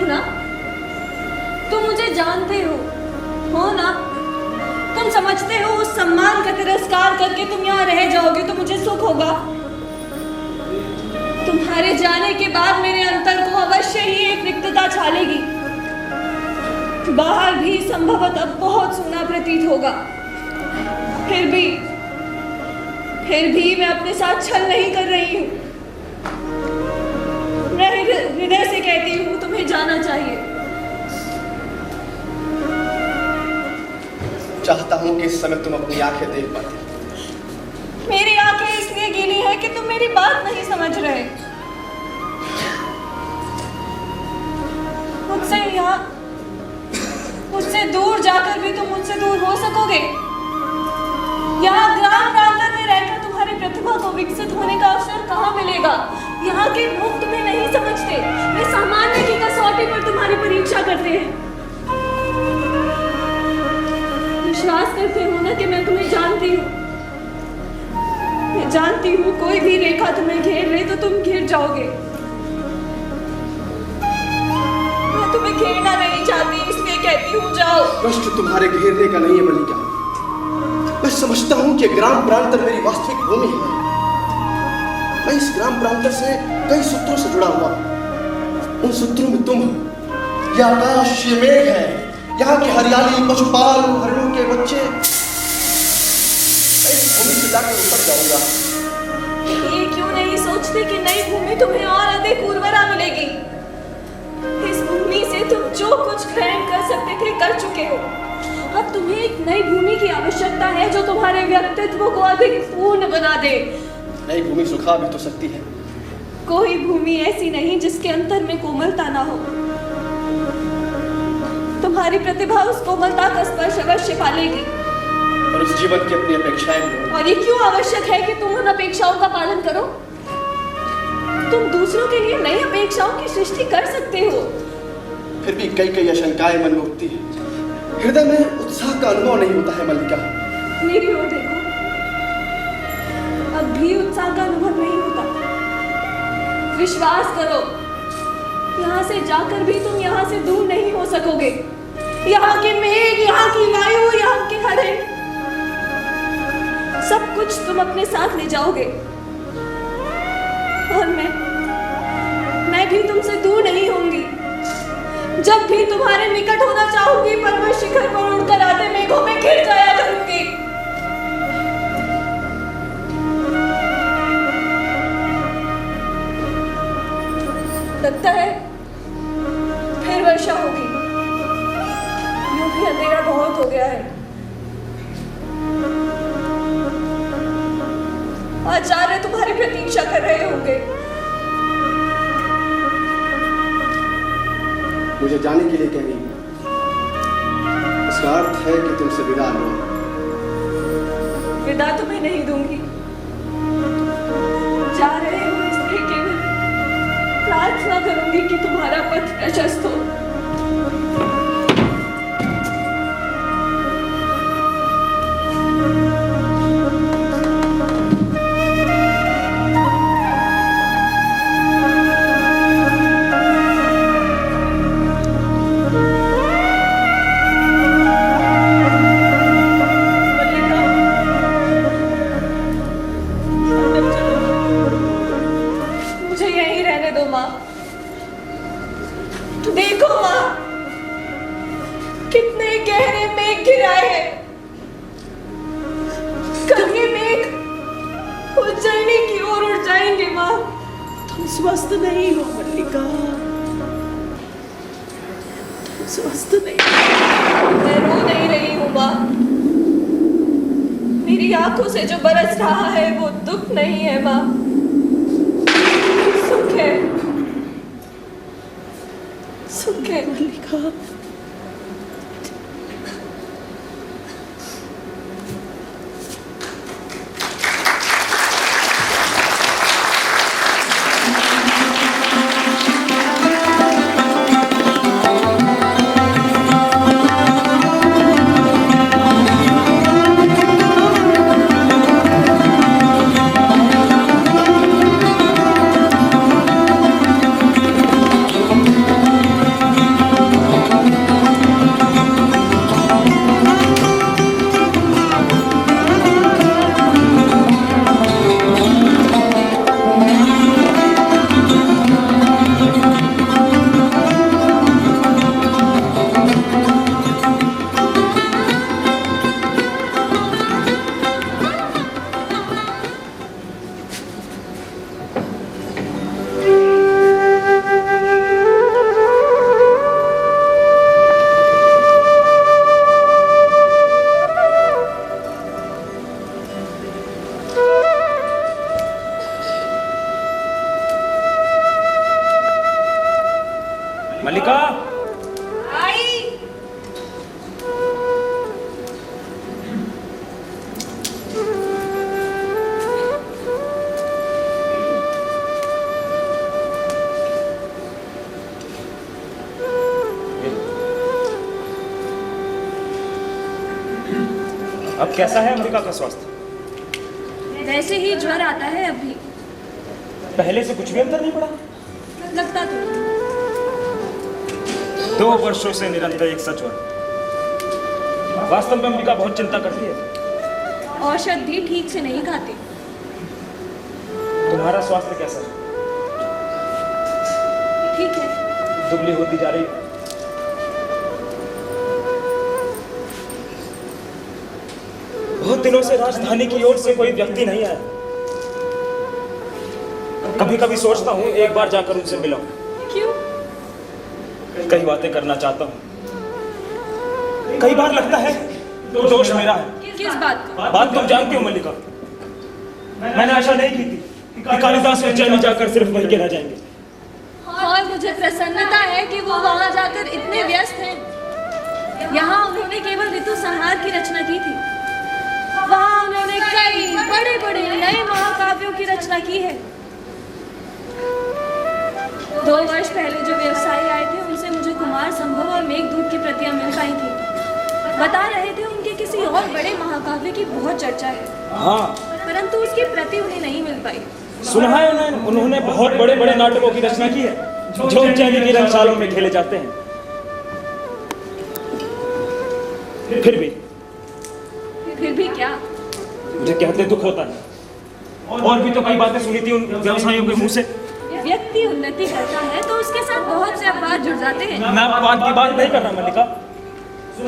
ना? तुम मुझे जानते हो ना? तुम समझते हो उस सम्मान का तिरस्कार करके तुम यहाँ रह जाओगे तो मुझे सुख होगा? तुम्हारे जाने के बाद मेरे अंतर को अवश्य ही एक रिक्तता छालेगी। बाहर भी संभवतः बहुत सूना प्रतीत होगा। फिर भी मैं अपने साथ छल नहीं कर रही हूं। मैं हृदय से कहती हूं तुम्हें जाना चाहिए। चाहता हूं कि इस समय तुम अपनी आंखें देख पाते। मेरी आंखें इसलिए गीली है कि तुम मेरी बात नहीं समझ रहे। मुझसे दूर जाकर भी तुम मुझसे दूर हो सकोगे? यहाँ ग्राम प्रांतन में रहकर तुम्हारी प्रतिभा को विकसित होने का अवसर कहाँ मिलेगा? यहाँ के लोग तुम्हें नहीं समझते। वे सामान्य की कसौटी पर तुम्हारी परीक्षा करते हैं। विश्वास करते हो ना कि मैं तुम्हें जानती हूँ? मैं जानती हूँ कोई भी रेखा तुम्हें घेर ले तो तुम घिर जाओगे। मैं तुम्हें घेरना नहीं चाहती, इसलिए कहती हूँ जाओ। प्रश्न तुम्हारे घेरने का नहीं है मल्लिका। मैं समझता हूं कि ग्राम प्रांतर मेरी वास्तविक भूमि है। मैं इस ग्राम प्रांतर से कई सूत्रों से जुड़ा हुआ। उन सूत्रों में तुम हो, यह आकाश, ये मेघ है, यहाँ की हरियाली, पशुपाल, हरिणों के बच्चे। मैं इस भूमि से जाकर ऊपर जाऊंगा। ये क्यों नहीं सोचते कि नई भूमि तुम्हें और अधिक उर्वरा मिलेगी? इस भूमि से तुम जो कुछ ग्रहण कर सकते थे कर चुके हो। अब तुम्हें एक नई भूमि की आवश्यकता है जो तुम्हारे व्यक्तित्व को अधिक पूर्ण बना दे। नई भूमि सुखा भी तो सकती है। कोई भूमि ऐसी नहीं जिसके अंतर में कोमलता ना हो। तुम्हारी प्रतिभा उस कोमलता का स्पर्श अवश्य पालेगी। और उस जीवन की अपनी अपेक्षाएं भी। और ये क्यों आवश्यक है कि तुम उन अपेक्षाओं का पालन करो? तुम दूसरों के लिए नई अपेक्षाओं की सृष्टि कर सकते हो। फिर भी कई आशंकाएं मन में उठती है। हृदय में उत्साह का अनुभव नहीं होता है मल्लिका। मेरी ओर देखो, अब भी उत्साह का अनुभव नहीं होता। विश्वास करो, यहाँ से जाकर भी तुम यहाँ से दूर नहीं हो सकोगे। यहाँ के मेघ, यहाँ की वायु, यहाँ के हरिण, सब कुछ तुम अपने साथ ले जाओगे। और मैं भी तुमसे दूर नहीं होंगी। जब भी तुम्हारे निकट होना चाहूंगी, पर्वत शिखर पर उड़कर आते मेघों में गिर जाया करूंगी। लगता है फिर वर्षा होगी। यूं भी अंधेरा बहुत हो गया है। आचार्य तुम्हारी प्रतीक्षा कर रहे होंगे। मुझे जाने के लिए कह रही हूं। इसका अर्थ है कि तुमसे विदा लो। विदा तुम्हें नहीं दूंगी। जा रहे हो इसलिए केवल प्रार्थना करो तुम्हारा पथ प्रशस्त हो। मुझे यहीं रहने दो माँ। देखो माँ, कितने गहरे मेघ गिराए हैं। कल ये मेघ उज्जैनी की ओर उड़ जाएंगे माँ। तुम स्वस्थ नहीं हो मल्लिका, तुम स्वस्थ नहीं हो। मैं रो नहीं रही हूँ माँ। मेरी आंखों से जो बरस रहा है वो दुख नहीं है माँ, सुख है, सुख है। मल्लिका, मल्लिका, आई। अब कैसा है मल्लिका का स्वास्थ्य? वैसे ही ज्वर आता है अभी। पहले से कुछ भी अंतर नहीं पड़ा? लगता तो नहीं। 2 वर्षों से निरंतर एक सच ज्वर। वास्तव में अंबिका बहुत चिंता करती है। औषध भी ठीक से नहीं खाती। तुम्हारा स्वास्थ्य कैसा है? ठीक है। दुबली होती जा रही है। बहुत दिनों से राजधानी की ओर से कोई व्यक्ति नहीं आया। कभी कभी सोचता हूँ एक बार जाकर उनसे मिलूं। क्यों? कई बातें करना चाहता हूँ। कई बार लगता है तो दोष मेरा है। किस बात को? बात तुम जानती हो मल्लिका। मैंने आशा नहीं की थी कि कालिदास उज्जैन जाकर सिर्फ वहीं के रह जाएंगे। और मुझे प्रसन्नता है कि वो वहां जाकर इतने व्यस्त हैं। यहाँ उन्होंने केवल ऋतु संहार की रचना की थी। वहाँ उन्होंने कई बड़े बड़े नए महाकाव्यों की रचना की है। 2 वर्ष पहले जो व्यवसायी आए थे उनसे मुझे कुमार संभव और मेघदूत की प्रतियां मिल पाई थी। बता रहे थे उनके किसी और बड़े महाकाव्य की बहुत चर्चा है। हाँ, परंतु उसकी प्रति उन्हें नहीं मिल पाई। सुना है उन्होंने बहुत बड़े बड़े नाटकों की रचना की है जो उज्जैन की रंगशालों में खेले जाते हैं। फिर भी क्या? मुझे कहते दुख होता है। और भी तो कई बातें सुनी थी उन व्यवसायियों के मुंह से। व्यक्ति उन्नति करता है तो उसके साथ बहुत से अपवाद जुड़ जाते हैं। मैं अपवाद की बात नहीं कर रहा मल्लिका।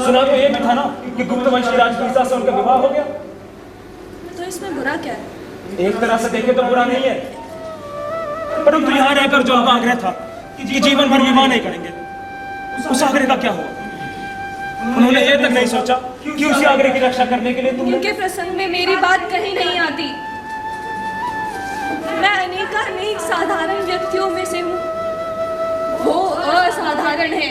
सुना तो ये भी था ना कि गुप्त वंश की राजपुत्री से उनका विवाह हो गया। तो इसमें बुरा क्या है? एक तरह से देखे तो बुरा नहीं है, परंतु यहाँ रहकर जो उनका आग्रह था कि जीवन भर विवाह नहीं करेंगे, उस आग्रह का क्या हुआ? उन्होंने ये तक नहीं सोचा कि उसी आग्रह की रक्षा करने के लिए उनके प्रसंग में मेरी बात कहीं नहीं आती। मैं अनेक साधारण व्यक्तियों में से हूँ। वो असाधारण है।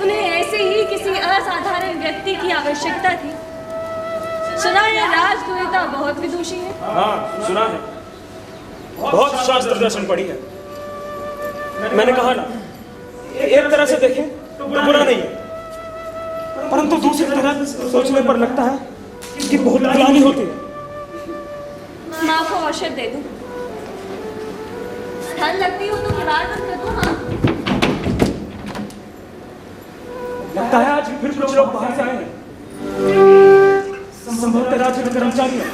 उन्हें ऐसे ही किसी असाधारण व्यक्ति की आवश्यकता थी। सुना है राजदुहिता बहुत विदुषी है। हाँ, सुना है। बहुत शास्त्र दर्शन पढ़ी है। मैंने कहा ना, एक तरह से देखें तो बुरा नहीं है, परंतु दूसरी तरह सोचने पर लगता है कि बहुत ग्लानि होती है। मैं आपको औषध दे दूं। ठंड लगती हो तो किराया बंद कर दो। हाँ, लगता है आज फिर कुछ लोग बाहर से आए हैं, संभवतः राज्य के कर्मचारी हैं।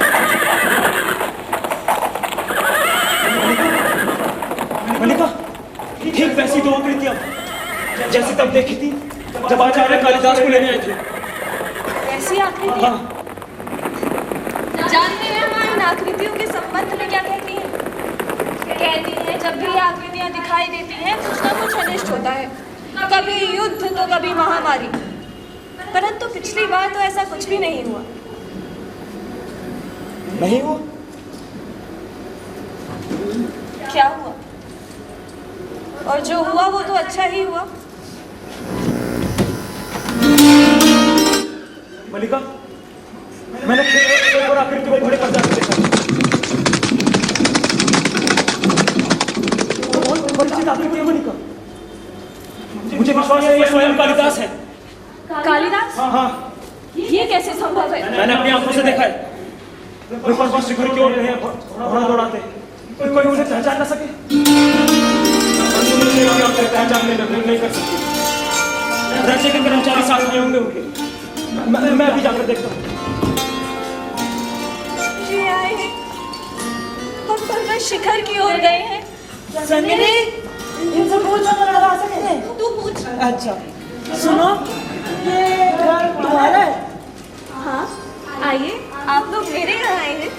मल्लिका, ठीक वैसी दो आकृतियां जैसी तब देखी थी जब आचार्य कालिदास को लेने आए थे। ऐसी आकृति हाँ, जानते हैं हम इन आकृतियों के संबंध में क्या कहती हैं? कहती हैं जब भी आकृतियां दिखाई देती हैं कुछ ना कुछ अनिष्ट होता है, कभी युद्ध तो कभी महामारी। परंतु पिछली बार तो ऐसा कुछ भी नहीं हुआ। नहीं हुआ? क्या हुआ? और जो हुआ वो तो अच्छा ही हुआ। मल्लिका, मैंने फिर एक और आकृति को घोड़े पर जाकर देखा। बहुत परिचित आकृति है मल्लिका। मुझे विश्वास है ये स्वयं कालिदास है। कालिदास? हाँ हाँ, ये कैसे संभव है? मैंने अपनी आंखों से देखा है। वे परबत शिखर की ओर रहे घोड़ा दौड़ाते, कोई उन्हें पहचान न सके। पहचान नहीं कर सकती। राज्य के कर्मचारी साथ में होंगे उनके। मैं अभी जाकर देखता हूँ। ये आए हैं, हम पर्वत शिखर की ओर गए हैं। संगिनी, इनसे पूछो तो लगा सकते हैं। तू पूछ। अच्छा, सुनो, ये घर तुम्हारा है? हाँ, आइए, आप लोग मेरे यहाँ आए हैं।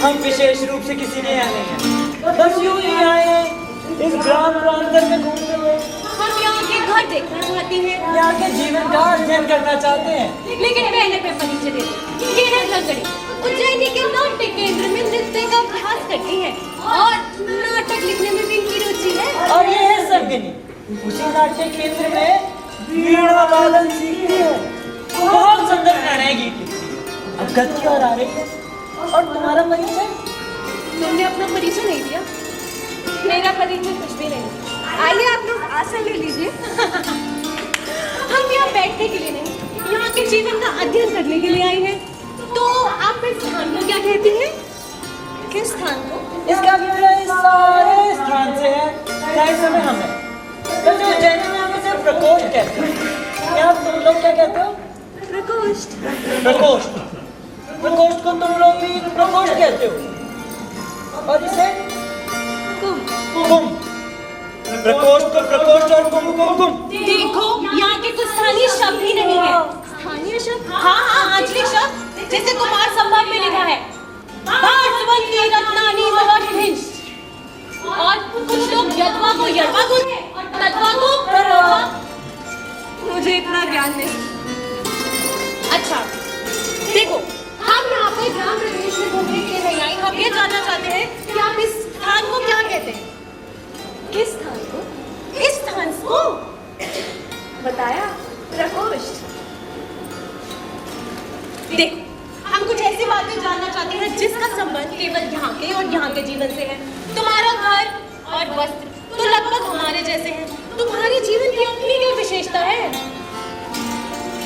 हम विशेष रूप से किसी के यहाँ नहीं हैं, बस यूं ही आए हैं इस ग्राम प्रांगण में घूमते हुए। हम यहाँ के घर देखना चाहते हैं, यहाँ के जीवन का अध्ययन करना चाहते हैं। लेकिन पहले मैं परिचय दे दूं। ये है लंगड़ी, उज्जैनी के नाट्य केंद्र में नृत्य का अभ्यास करती है और नाटक लिखने में भी इनकी रुचि है। और ये है संगिनी, उसी नाट्य केंद्र में वीणा वादन सीखती है। बहुत सुंदर गाने गीत लिखती है। अब गति और आ रही है। और तुम्हारा परिचय? तुमने अपना परिचय नहीं दिया। मेरा परिचय कुछ भी नहीं। आइए आप लोग आसन ले लीजिए। हम यहाँ बैठने के लिए नहीं, यहाँ के जीवन का अध्ययन करने के लिए आए हैं। तो आप इस स्थान को क्या कहते हैं? किस स्थान को? इसका अभिप्राय सारे स्थान से है, चाहे समय हमें। तो जो उज्जैनी में हम इसे प्रकोष्ठ कहते हैं। यहाँ तुम लोग क्या कहते हो? प्रकोष्ठ। प्रकोष्ठ। प्रकोष्ठ को तुम लोग भी प्रकोष्ठ कहते हो। और इसे कुंभ। कुंभ। प्रकोष्ठ को प्रकोष्ठ और कुंभ को कुंभ। देखो, यहाँ के कुछ स्थानीय शब्द ही नहीं है। स्थानीय शब्द? हाँ हाँ, आंचलिक शब्द, जैसे कुमार संभव में लिखा है भास्वंती रत्नानी महर्षिंश। और कुछ लोग यद्वा को यड़वा को और तत्वा को प्ररोहा। मुझे इतना ज्ञान नहीं। अच्छा, देखो, हम यहाँ पे ग्राम प्रदेश में घूमने के लिए नहीं आए। हम ये जानना चाहते हैं कि आप इस स्थान को क्या कहते हैं? किस स्थान को? इस स्थान को बताया, प्रकोष्ठ। देखो, हम कुछ ऐसी बातें जानना चाहते हैं जिसका संबंध केवल यहाँ के और यहाँ के जीवन से है। तुम्हारा घर और वस्त्र तो लगभग हमारे जैसे हैं। तुम्हारे जीवन की अपनी क्या विशेषता है?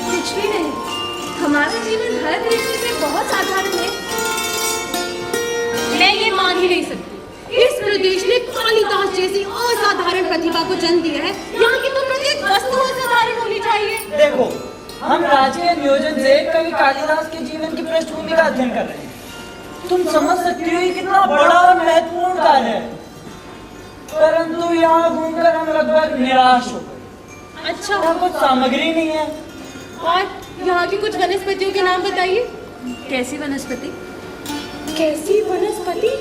कुछ भी नहीं। हमारा जीवन हर दृष्टि से बहुत साधारण है। मैं ये मान ही नहीं सकती। इस प्रदेश ने कालिदास जैसी असाधारण प्रतिभा को जन्म दिया है। यहाँ की तो प्रत्येक वस्तु असाधारण होनी चाहिए। देखो, हम राजकीय नियोजन से कवि कालिदास के जीवन की पृष्ठभूमि का अध्ययन कर रहे हैं। तुम समझ सकती हो ये कितना बड़ा और महत्वपूर्ण कार्य है। परंतु यहाँ घूमकर हम लगभग निराश हो गए। अच्छा, यहाँ कुछ सामग्री नहीं है। और यहाँ की कुछ वनस्पतियों के नाम बताइए। कैसी वनस्पति? कैसी वनस्पति?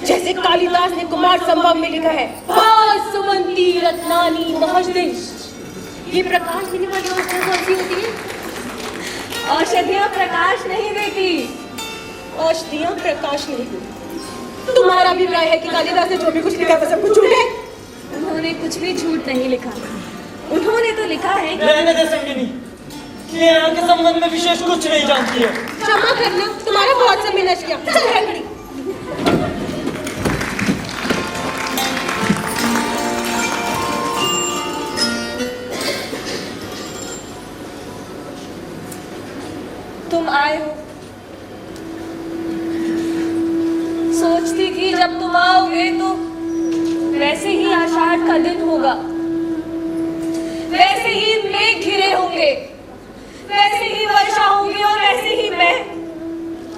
जैसे कालिदास ने कुमार संभव में लिखा है भास्वंती रत्नानी महर्षिंश। ये प्रकाश देने वाली औषधियाँ कौन सी होती है? औषधियाँ प्रकाश नहीं देती। औषधियाँ प्रकाश नहीं देती। तुम्हारा भी राय है कि कालिदास ने जो भी कुछ लिखा है वो सब कुछ झूठ है? उन्होंने कुछ भी झूठ नहीं लिखा। उन्होंने तो लिखा है कि रहने दे संगिनी, ये यहाँ के संबंध में विशेष कुछ नहीं जानती है। क्षमा करना, तुम्हारा बहुत समय नष्ट किया। चल, थी जब तुम आओगे तो वैसे ही आषाढ़ का दिन होगा, वैसे ही मेघ घिरे होंगे, वैसे ही वर्षा होगी और वैसे ही मैं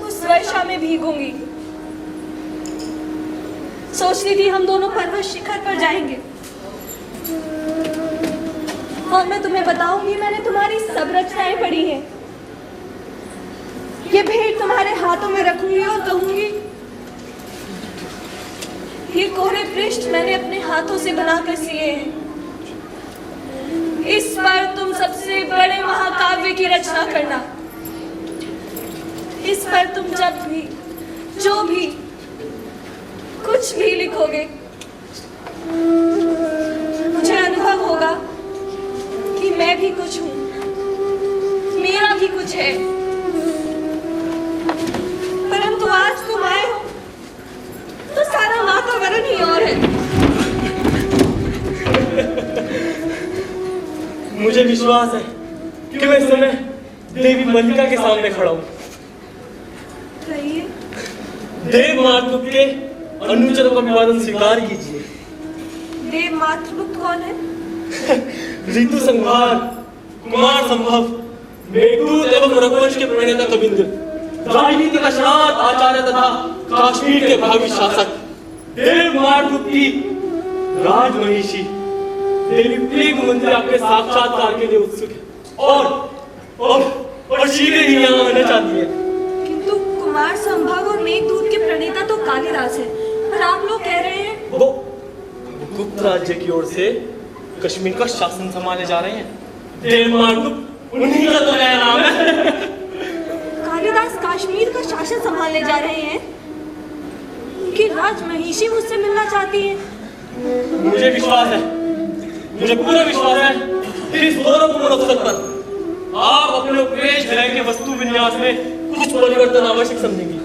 उस वर्षा में भीगूंगी। सोचती थी हम दोनों पर्वत शिखर पर जाएंगे और मैं तुम्हें बताऊंगी मैंने तुम्हारी सब रचनाएं पढ़ी हैं। ये भेंट तुम्हारे हाथों में रखूंगी और कहूंगी ये कोरे पृष्ठ मैंने अपने हाथों से बनाकर सिए हैं। इस पर तुम सबसे बड़े महाकाव्य की रचना करना। इस पर तुम जब भी जो भी कुछ भी लिखोगे मुझे अनुभव होगा कि मैं भी कुछ हूं, मेरा भी कुछ है। परंतु आज तुम आए हो तो सारा वातावरण ही और है। मुझे विश्वास है कि मैं इस समय देवी मल्लिका के सामने खड़ा हूँ। कहिए। देव मातृगुप्त के अनुचरों का अभिवादन स्वीकार कीजिए। देव मातृगुप्त कौन है? ऋतु संहार, कुमार संभव, मेघदूत एवं रघुवंश के प्रणेता कविंद्र, राजनीति का श्राद्ध आचार्य तथा काश्मीर के भावी शासक, देव मातृगुप्त की राजमहिषी देवी प्रिय मंत्री आपके साक्षात्कार के लिए उत्सुक है और शीघ्र ही यहाँ आना चाहती है। किंतु कुमार संभव और मेघदूत के प्रणेता तो कालिदास है, पर आप लोग कह रहे हैं वो गुप्त राज्य की ओर से कश्मीर का शासन संभाले जा रहे हैं। देव मातृगुप्त उन्हीं का तो नया नाम है। कालिदास कश्मीर का शासन संभालने जा रहे हैं। उनकी राजमहिषी मुझसे मिलना चाहती है। मुझे विश्वास है, मुझे पूरा विश्वास है कि इस गौरवपूर्ण अवसर पर आप अपने उपवेश गृह के वस्तु विन्यास में कुछ परिवर्तन आवश्यक समझेंगे।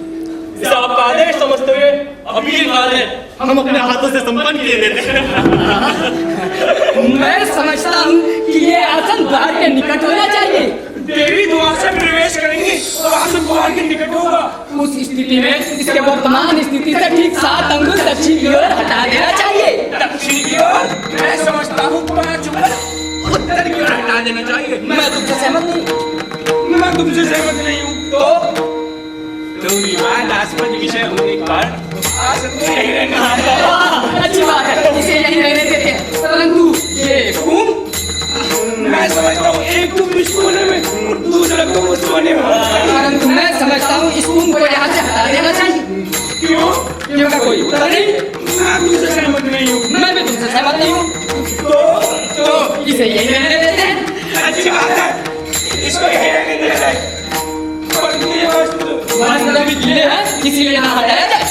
इसे आपका आदेश समझते हुए अभी ये कार्य हम अपने हाथों से संपन्न किए देते हैं। मैं समझता हूँ कि ये आसन द्वार के निकट होना चाहिए। देवी द्वार से प्रवेश करेंगी और आसन द्वार के निकट होगा। उस स्थिति में इसके वर्तमान स्थिति से ठीक 7 अंगुल दक्षिण की ओर हटा देना चाहिए। दक्षिण की ओर मैं समझता हूँ 5 अंगुल उत्तर की ओर हटा देना चाहिए। मैं तुमसे सहमत नहीं। मैं तुमसे सहमत नहीं हूँ। तो विवादास्पद विषय होने के कारण आसन में यही रहना। अच्छी बात है, इसे यही रहने देते हैं। परंतु ये कुंभ मैं समझता हूँ एक तुम इस कोने में और दूसरा तुम उस कोने में। परंतु मैं समझता हूँ इस कुंभ को यहाँ से हटा देना चाहिए। क्यों? क्यों का कोई उत्तर नहीं। मैं तुमसे सहमत नहीं हूँ। मैं भी तुमसे सहमत नहीं हूँ। तो इसे यही रहने देते हैं। अच्छी बात है, इसको यही रहने दिया जाए। परंतु ये वस्त्र भी गीले हैं, इसीलिए ना हटाया जाए।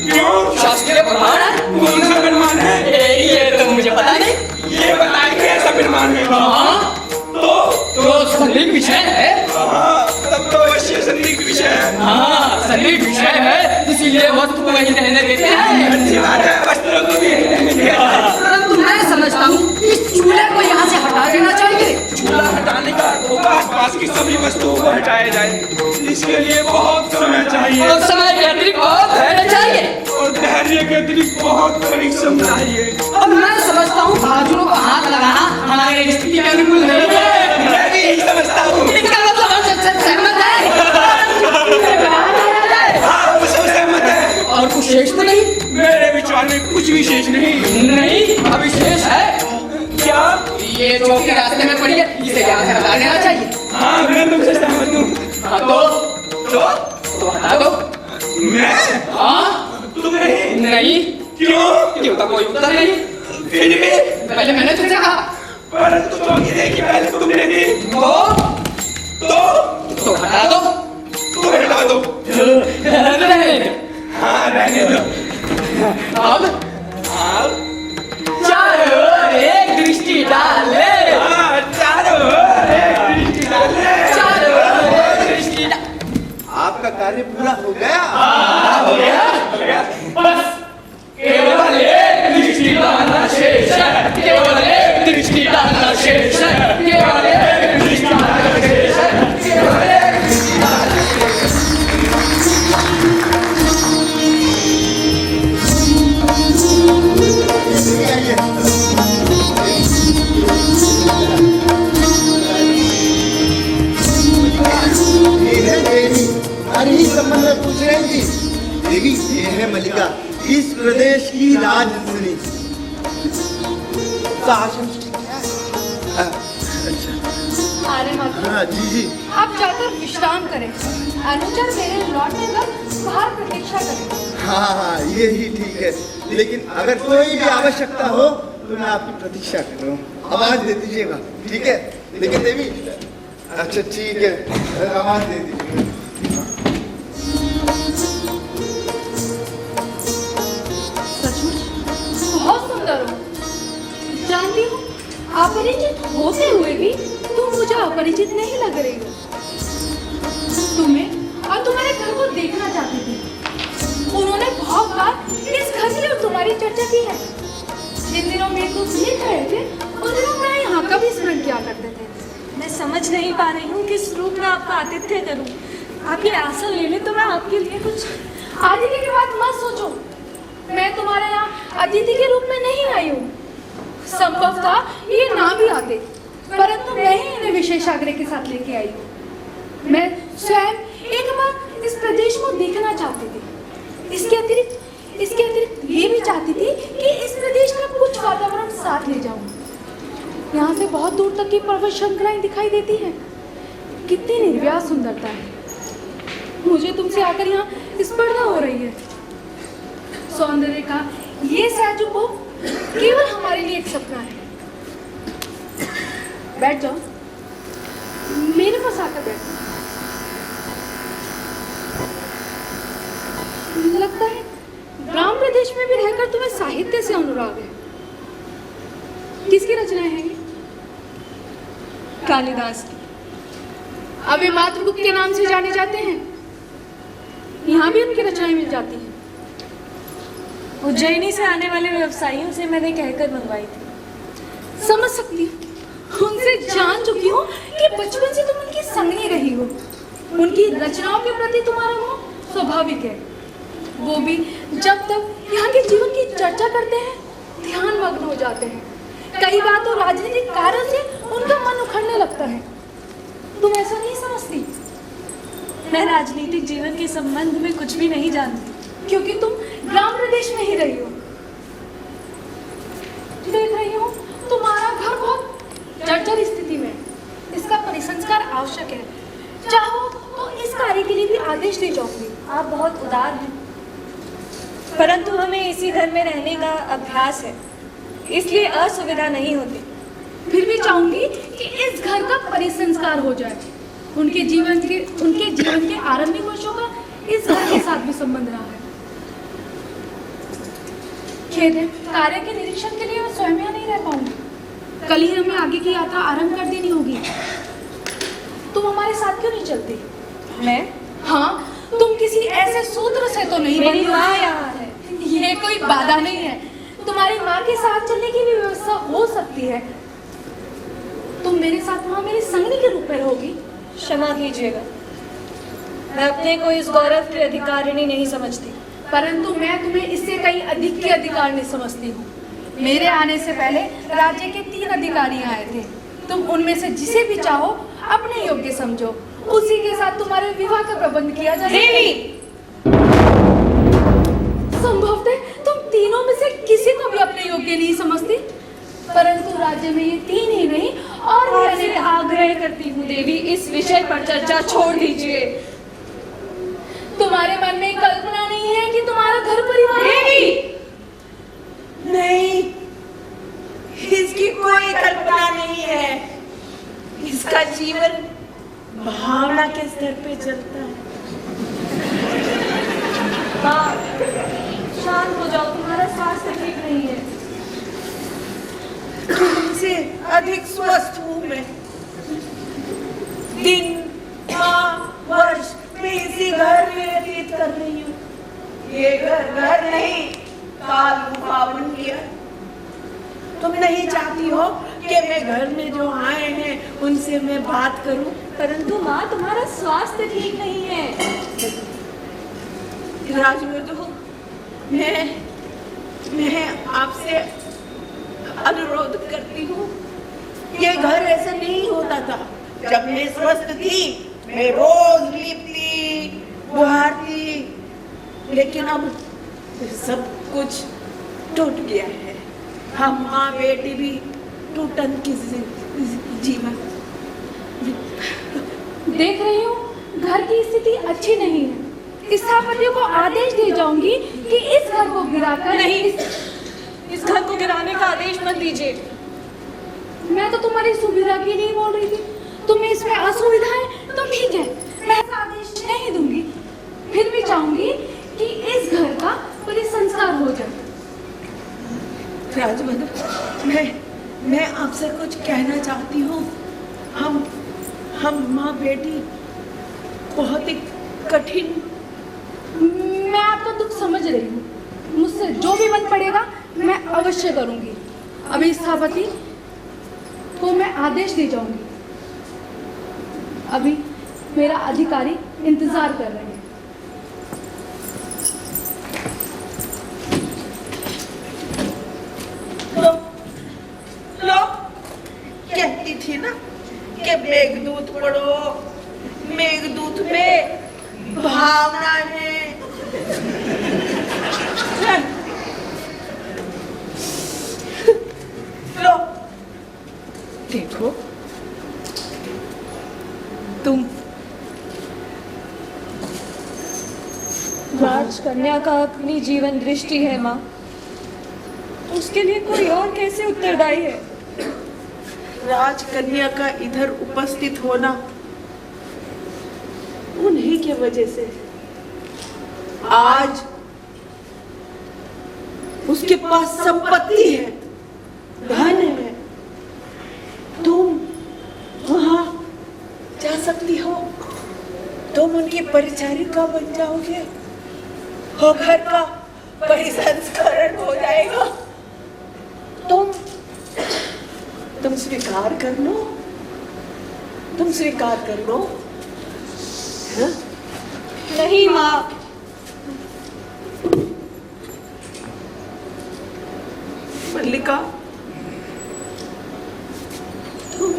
क्यों? शास्त्रीय प्रमाण है। कौन सा प्रमाण है? ये तो मुझे पता नहीं। ये बताएंगे ऐसा प्रमाण है। हाँ, तो संदिग्ध विषय है। तब तो अवश्य संदिग्ध विषय है। हाँ, संदिग्ध विषय है, इसीलिए वस्त्र को वही रहने देते हैं। अच्छी बात है, वस्त्रों को भी यही रहने दिया जाए। परंतु मैं समझता हूँ इस चूल्हे को यहाँ से हटा देना चाहिए। चूल्हा हटाने का आसपास की सभी वस्तुओं को हटाया जाए। इसके लिए बहुत समय चाहिए और समय के अतिरिक्त बहुत धैर्य चाहिए। और धैर्य के अतिरिक्त बहुत परिश्रम चाहिए। अब मैं समझता हूँ बहादुरों को हाथ लगाना हमारे स्थिति के अनुकूल नहीं है। मैं भी यही समझता हूँ। इसका मतलब हम सबसे सहमत है। हाँ, हम सब सहमत हैं। और कुछ शेष तो नहीं। मेरे विचार में कुछ विशेष नहीं। अभी शेष है। क्या? ये चौकी रास्ते में पड़ी है, इसे यहाँ से हटा देना चाहिए। हाँ, मैं तुमसे सहमत हूँ। हाँ, तो हटा दो। मैं? हाँ, तुम नहीं? क्यों? क्यों? का कोई उत्तर नहीं। फिर भी पहले मैंने तुमसे कहा। परंतु चौकी देखी पहले तुमने दी। तो हटा दो। तुम हटा दो। रहने दो। हाँ, रहने दो। अब चारों ओर एक दृष्टि डाल ले। हाँ, चारों ओर एक दृष्टि डाल ले। चारों ओर एक दृष्टि डाल। आपका कार्य पूरा हो गया। हो गया। बस केवल एक दृष्टि डालना शेष है। केवल एक दृष्टि डालना शेष है। केवल एक दृष्टि डालना शेष है। केवल एक दृष्टि डालना शेष है। प्रदेश की राजश्री। अरे माता, हाँ जी जी। आप जाकर विश्राम करें। अनुचर मेरे लौटने तक बाहर प्रतीक्षा करें। हाँ हाँ यही ठीक है, लेकिन अगर कोई भी आवश्यकता हो तो मैं आपकी प्रतीक्षा कर रहा हूँ। आवाज दे दीजिएगा, ठीक है? लेकिन देवी, अच्छा ठीक है, आवाज दे दीजिएगा। सचमुच बहुत सुंदर हो। जानती हूँ, अपरिचित होते हुए भी तुम मुझे अपरिचित नहीं लग रही हो। तुम्हें और तुम्हारे घर को देखना चाहती थी। उन्होंने बहुत बार इस घर की और तुम्हारी चर्चा की है। जिन दिनों में तुम सीख रहे थे उन दिनों में यहाँ का भी स्मरण किया करते थे। मैं समझ नहीं पा रही हूँ किस रूप में आपका आतिथ्य करूँ। आप ये आसन ले लें तो मैं आपके लिए कुछ। अतिथि की बात मत सोचो। मैं तुम्हारे यहाँ अतिथि के रूप में नहीं आई हूँ। संभव था ये ना भी आते, परंतु मैं ही इन्हें विशेष आग्रह के साथ लेके आई हूँ। मैं स्वयं एक बार इस प्रदेश को देखना चाहती थी। इसके अतिरिक्त ये भी चाहती थी कि इस प्रदेश का कुछ वातावरण साथ ले जाऊं। यहाँ से बहुत दूर तक की पर्वत श्रृंखलाएं दिखाई देती हैं। कितनी निर्व्यास सुंदरता है। मुझे तुमसे आकर यहाँ स्पर्धा हो रही है। सौंदर्य का ये साजुको केवल हमारे लिए एक सपना है। बैठ जाओ, मेरे पास आकर बैठो। लगता है ग्राम प्रदेश में भी रहकर तुम्हें साहित्य से अनुराग है। किसकी रचनाएं हैं ये? कालिदास की। अब वे मातृगुप्त के नाम से जाने जाते हैं। यहाँ भी उनकी रचनाएं मिल जाती हैं। उज्जैनी से आने वाले व्यवसायियों से मैंने कहकर मंगवाई थी। समझ सकती हूँ। उनसे जान चुकी हूँ कि बचपन से तुम उनकी संगी रही हो। उनकी रचनाओं के प्रति तुम्हारा मोह स्वाभाविक है। वो भी जब तक यहाँ के जीवन की चर्चा करते हैं ध्यान मग्न हो जाते हैं। कई बार तो राजनीतिक कारण से उनका मन उखड़ने लगता है। तुम ऐसा नहीं समझती? मैं राजनीतिक जीवन के संबंध में कुछ भी नहीं जानती, क्योंकि तुम ग्राम प्रदेश में ही रही हो। देख रही हो तुम्हारा घर बहुत जर्जर स्थिति में। इसका परिसंस्कार आवश्यक है। चाहो तो इस कार्य के लिए भी आदेश दे जाऊंगी। आप बहुत उदार हैं, परंतु हमें इसी घर में रहने का अभ्यास है, इसलिए असुविधा नहीं होती। फिर भी चाहूंगी कि इस घर का परिसंस्कार हो जाए। उनके जीवन के आरंभिक वर्षों का इस घर के साथ भी संबंध रहा है। खेद है, कार्य के निरीक्षण के लिए मैं स्वयं यहाँ नहीं रह पाऊंगी। कल ही हमें आगे की यात्रा आरंभ कर देनी होगी। तुम हमारे साथ क्यों नहीं चलती? मैं? हाँ, तुम किसी ऐसे सूत्र से तो नहीं मेरी बंधी हो? माँ यहाँ है। ये कोई बाधा नहीं है। तुम्हारी माँ के साथ चलने की भी व्यवस्था हो सकती है। तुम मेरे साथ वहाँ मेरी संगनी के रूप में रहोगी। क्षमा कीजिएगा, मैं अपने को इस गौरव की अधिकारिणी नहीं समझती, परंतु मैं तुम्हें इससे कहीं अधिक की अधिकारिणी समझती हूँ। मेरे आने से पहले राज्य के 3 अधिकारी आए थे। तुम उनमें से जिसे भी चाहो अपने योग्य समझो, उसी के साथ तुम्हारे विवाह का प्रबंध किया जाए। देवी! संभवतः तुम तीनों में से किसी को भी अपने योग्य नहीं समझती, परंतु राज्य में ये 3 ही नहीं और भी आपसे अनेक। आग्रह करती हूँ देवी, इस विषय पर चर्चा छोड़ दीजिए। तुम्हारे मन में कल्पना नहीं है कि तुम्हारा घर परिवार देवी! नहीं, इसकी कोई कल्पना नहीं है। इसका जीवन भावना के स्तर पे चलता है। हाँ, शांत हो जाओ, तुम्हारा स्वास्थ्य ठीक नहीं है। तुमसे अधिक स्वस्थ हूँ मैं। दिन, माह, वर्ष मैं इसी घर में व्यतीत कर रही हूँ। ये घर नहीं, काल गुफा बन गया। तुम नहीं चाहती हो कि मैं घर में जो आए हैं उनसे मैं बात करूं, परंतु माँ, तुम्हारा स्वास्थ्य ठीक नहीं है। राजवधू, मैं आपसे अनुरोध करती हूँ। ये घर ऐसा नहीं होता था। जब मैं स्वस्थ थी मैं रोज लिपती, बुहारती, लेकिन अब सब कुछ टूट गया है। हम माँ बेटी भी टूटन की जीवन। देख रही हूँ घर की स्थिति अच्छी नहीं है। स्थापति को आदेश दे जाऊंगी कि इस घर को गिराकर नहीं, इस घर को गिराने का आदेश मत दीजिए। मैं तो तुम्हारी सुविधा की नहीं बोल रही थी। तुम्हें इसमें असुविधा है तो ठीक है, मैं ऐसा आदेश नहीं दूंगी। फिर भी चाहूंगी कि इस घर का परिसंस्कार हो जाए। राजमद्र, मैं आपसे कुछ कहना चाहती हूँ। हम माँ बेटी बहुत ही कठिन। मैं आपका दुख समझ रही हूँ। मुझसे जो भी बन पड़ेगा मैं अवश्य करूंगी। अभी स्थापति को मैं आदेश दे जाऊंगी। अभी मेरा अधिकारी इंतजार कर रहे हैं। लो, कहती थी ना कि मेघदूत पढ़ो। मेघदूत में भावना है। लो, देखो, तुम राजकन्या का अपनी जीवन दृष्टि है माँ, उसके लिए कोई और कैसे उत्तरदायी है? राजकन्या का इधर उपस्थित होना उन्हीं की वजह से आज उसके पास संपत्ति है, धन है। तुम वहां जा सकती हो, तुम उनकी परिचारिका बन जाओगे और घर का परिसंस्करण हो जाएगा। तुम स्वीकार कर लो, तुम स्वीकार कर लो। हाँ? नहीं माँ, मल्लिका, तुम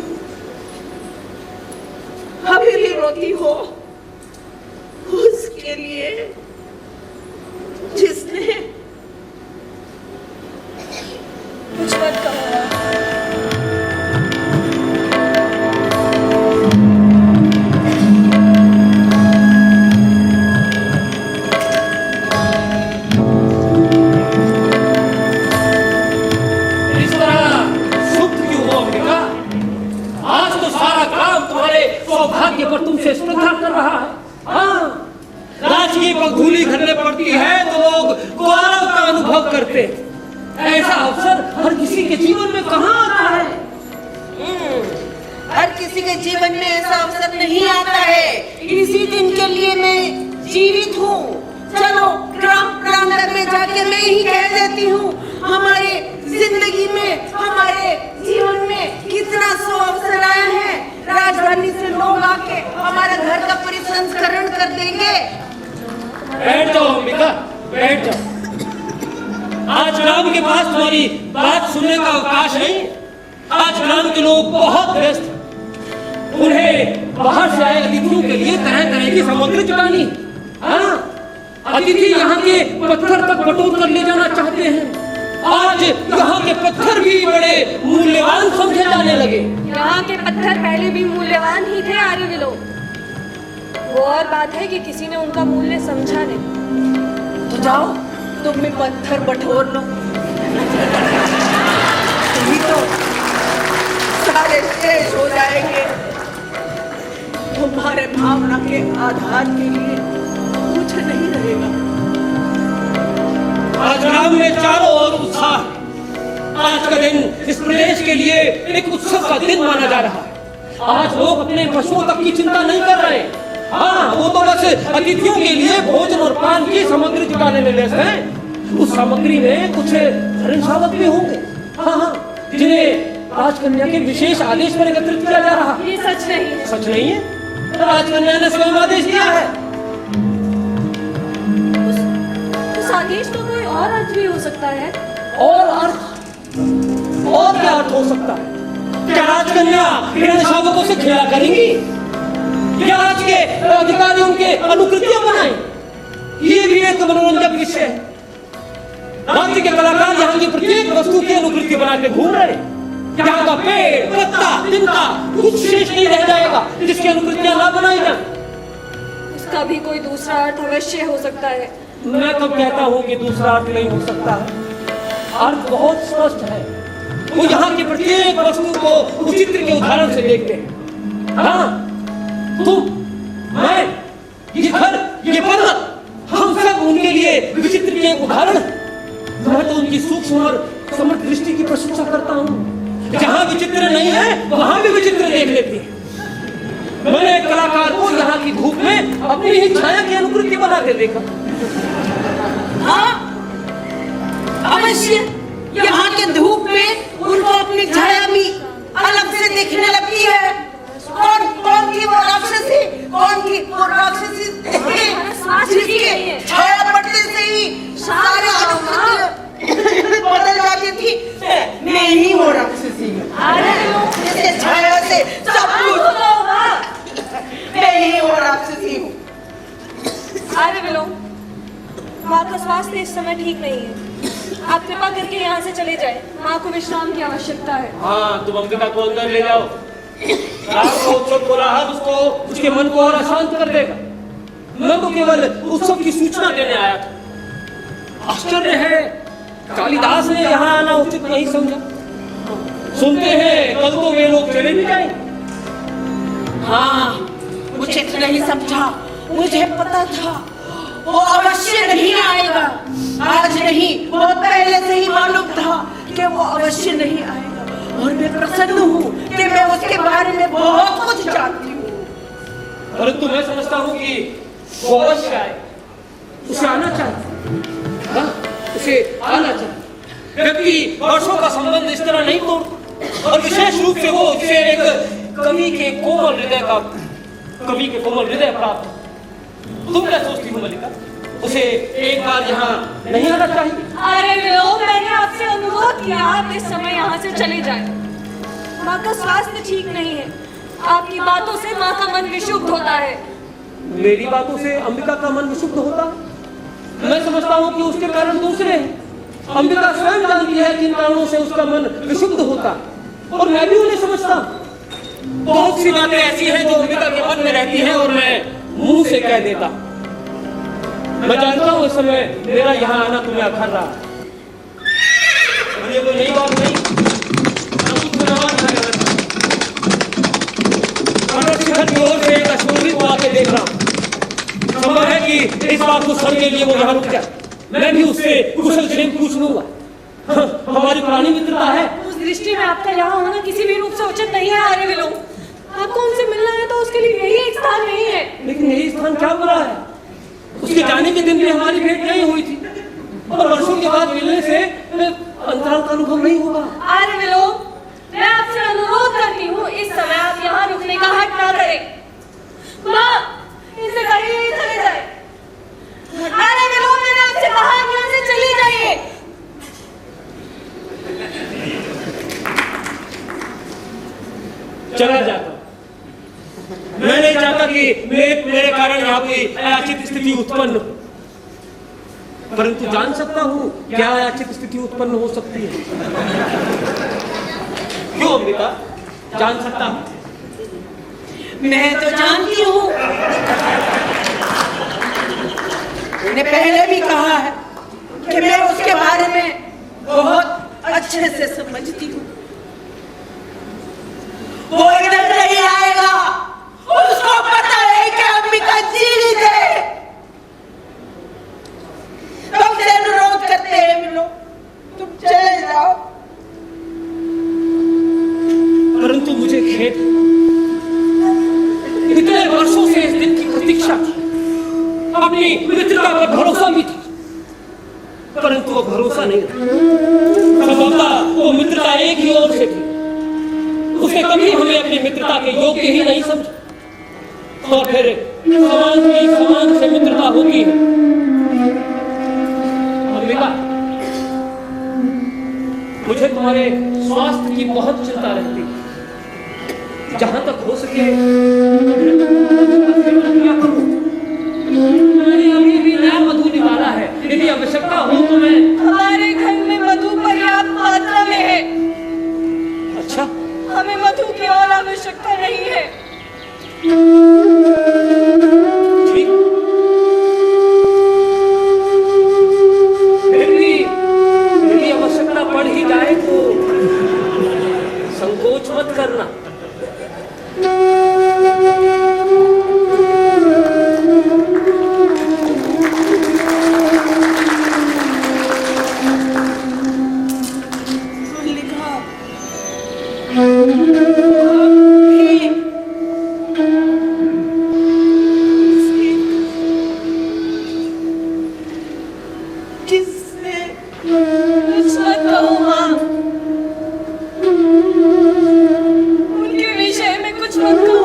अभी भी रोती हो उसके लिए जिसने कुछ मत कहो। सौभाग्य पर तुमसे स्पर्धा कर रहा है। हाँ, राजकीय पगधूली घरने पड़ती है तो लोग गौरव का अनुभव करते हैं। ऐसा अवसर हर किसी के जीवन में कहाँ आता है? हर किसी के जीवन में ऐसा अवसर नहीं आता है। इसी दिन के लिए मैं जीवित हूँ। चलो ग्राम प्रांगण में जाके मैं ही कह देती हूँ, हमारे जिंदगी में, हमारे जीवन में कितना सो अवसर आया है। राजधानी से लोग आके हमारे घर का परिसंस्करण कर देंगे। बैठ जाओ अंबिका, बैठ जाओ। आज ग्राम के पास तुम्हारी बात सुनने का अवकाश नहीं। आज ग्राम के लोग बहुत व्यस्त हैं। उन्हें बाहर से आए अतिथियों के लिए तरह तरह की सामग्री जुटानी। हाँ, अतिथि यहाँ के पत्थर तक बटोर कर ले जाना चाहते हैं। आज यहाँ के पत्थर भी बड़े मूल्यवान समझे जाने लगे। यहाँ के पत्थर पहले भी मूल्यवान ही थे आर्यविलो। वो और बात है कि किसी ने उनका मूल्य समझा नहीं। तो जाओ, तुम भी पत्थर बटोर लो। तुम्ही तो सारे शेष हो जाएंगे। तुम्हारे भावना के आधार के लिए कुछ नहीं रहेगा। आज ग्राम में चारों ओर उत्साह। आज का दिन इस प्रदेश के लिए एक उत्सव का दिन माना जा रहा है। आज लोग अपने पशुओं तक की चिंता नहीं कर रहे। हाँ, वो तो बस अतिथियों के लिए भोजन और पान की सामग्री जुटाने में व्यस्त हैं। उस सामग्री में कुछ धर्मशावक भी होंगे। हाँ, जिन्हें राजकन्या के विशेष आदेश पर एकत्रित किया जा रहा है। ये सच नहीं है। सच नहीं है? राजकन्या ने स्वयं आदेश दिया है। उस आदेश का कोई और अर्थ भी हो सकता है। और अर्थ? और क्या अर्थ हो सकता है? क्या राजकन्या हिरण शावकों से खेला करेंगी? या आज के अधिकारी उनके अनुकृतियां बनाएं? ये भी एक मनोरंजक विषय है। राज्य के कलाकार यहाँ की प्रत्येक वस्तु की अनुकृति बना के घूम रहे हैं। यहाँ का पेड़, पत्ता, तिनका कुछ शेष नहीं रह जाएगा जिसकी अनुकृतियां ना बनाई जाए। उसका भी कोई दूसरा अर्थ अवश्य हो सकता है। मैं तो कहता हूँ कि दूसरा अर्थ नहीं हो सकता है। अर्थ बहुत स्पष्ट है। वो यहाँ की प्रत्येक वस्तु को उस चित्र के उदाहरण से देखते हैं। हाँ, तुम, मैं, ये घर, ये पर्वत, हम सब उनके लिए विचित्र के एक उदाहरण। मैं तो उनकी सूक्ष्म और समर्थ दृष्टि की प्रशंसा करता हूँ। जहाँ विचित्र नहीं है वहां भी विचित्र देख लेती है। मैंने एक कलाकार को यहाँ की धूप में अपनी ही छाया की अनुकृति बना के देखा। हाँ, अवश्य यहाँ के धूप में उनको अपनी छाया भी अलग से दिखने लगती है। कौन की वो राक्षसी, कौन की वो राक्षसी जिसके छाया पड़ने से ही सारे बदल जाती थी। मैं ही वो राक्षसी हूँ। जिसके छाया से सब कुछ, मैं ही वो राक्षसी हूँ। अरे विलोम, माँ का स्वास्थ्य इस समय ठीक नहीं है। आप कृपा करके यहाँ से चले जाएं। माँ को विश्राम की आवश्यकता है। हाँ, तुम अंबिका को अंदर ले जाओ। रात को उत्सव कोलाहल उसको, उसके मन को और अशांत कर देगा। मैं तो केवल उत्सव की सूचना देने आया था। आश्चर्य है, कालिदास ने यहाँ आना उचित नहीं समझा। सुनते हैं कल तो वे लोग चले भी जाएंगे। हाँ, उचित नहीं समझा। मुझे पता था वो अवश्य नहीं आएगा। आज नहीं, बहुत पहले से ही मालूम था कि वो अवश्य नहीं आएगा। और मैं प्रसन्न हूँ कि मैं उसके बारे में बहुत कुछ जानती हूँ। परंतु मैं समझता हूँ कि वो अवश्य आए। उसे आना चाहिए। हाँ, उसे आना चाहिए। व्यक्ति वर्षों का संबंध इस तरह नहीं तोड़ता। और विशेष रूप से वो जिसे एक कवि के कोमल हृदय प्राप्त। तुम क्या सोचती हो मल्लिका? उसे एक बार यहाँ नहीं आना चाहिए? अरे विलोम, मैंने आपसे अनुरोध किया आप इस समय यहाँ से चले जाएं। माँ का स्वास्थ्य ठीक नहीं है। आपकी बातों से माँ का मन विशुद्ध होता है। मेरी बातों से अंबिका का मन विशुद्ध होता है? मैं समझता हूँ कि उसके कारण दूसरे हैं। अंबिका स्वयं जानती है किन कारणों से उसका मन विशुद्ध होता है, और मैं भी उन्हें समझता हूँ। बहुत सी बातें ऐसी हैं जो अंबिका के मन में रहती हैं और मैं मुंह से कह देता। मैं जानता हूँ इस समय मेरा यहाँ आना तुम्हें अखर रहा है। मुझे कोई नई बात नहीं, शिखर की ओर से एक अशोभित को आके देख रहा हूँ। संभव है कि इस बात को क्षण के लिए वो यहाँ रुक जाए। मैं भी उससे कुशल क्षेम पूछ लूंगा। हमारी पुरानी मित्रता है। उस दृष्टि में आपका यहाँ होना किसी भी रूप से उचित नहीं है। अरे विलोम, आपको उनसे मिलना है तो उसके लिए यही एक स्थान नहीं है। लेकिन यही स्थान क्या बुरा है? उसके जाने के दिन भी हमारी भेंट नहीं हुई थी, और वर्षों के बाद मिलने से अंतराल का अनुभव नहीं होगा। अरे विलोम, मैं आपसे अनुरोध करती हूँ इस समय आप यहाँ रुकने का हट ना करें। माँ, इनसे कहिए चले जाए। अरे विलोम, मैंने आपसे कहा कि यहाँ से चली जाइए। चला जाता। मैं नहीं चाहता कि मेरे कारण यहाँ कोई अयाचित स्थिति उत्पन्न हो, परंतु जान सकता हूँ क्या अयाचित स्थिति उत्पन्न हो सकती है। क्यों अंबिका? जान सकता हूँ। मैं तो जानती हूँ। मैंने पहले भी कहा है कि मैं उसके बारे में बहुत अच्छे से समझती हूँ। वो इधर नहीं आएगा। उसको पता है कि अंबिका जीवित है। तुमसे अनुरोध करते हैं मिलो, तुम चले जाओ। परंतु मुझे खेद, इतने वर्षों से इस दिन की प्रतीक्षा थी। अपनी मित्रता पर भरोसा भी था, परंतु वो भरोसा नहीं था। संभवतः वो मित्रता एक ही ओर से थी। उसने कभी हमें अपनी मित्रता के योग्य ही नहीं समझा। और फिर समान की समान से मित्रता होती है। अंबिका, मुझे तुम्हारे स्वास्थ्य की बहुत चिंता रहती है। जहां तक हो सके मैंने अभी भी नया मधु निकाला है। यदि आवश्यकता हो तो मैं। ठीक। फिर भी आवश्यकता पड़ ही जाए तो संकोच मत करना। किससे कुछ मत कहो माँ, उनके विषय में कुछ मत कहो।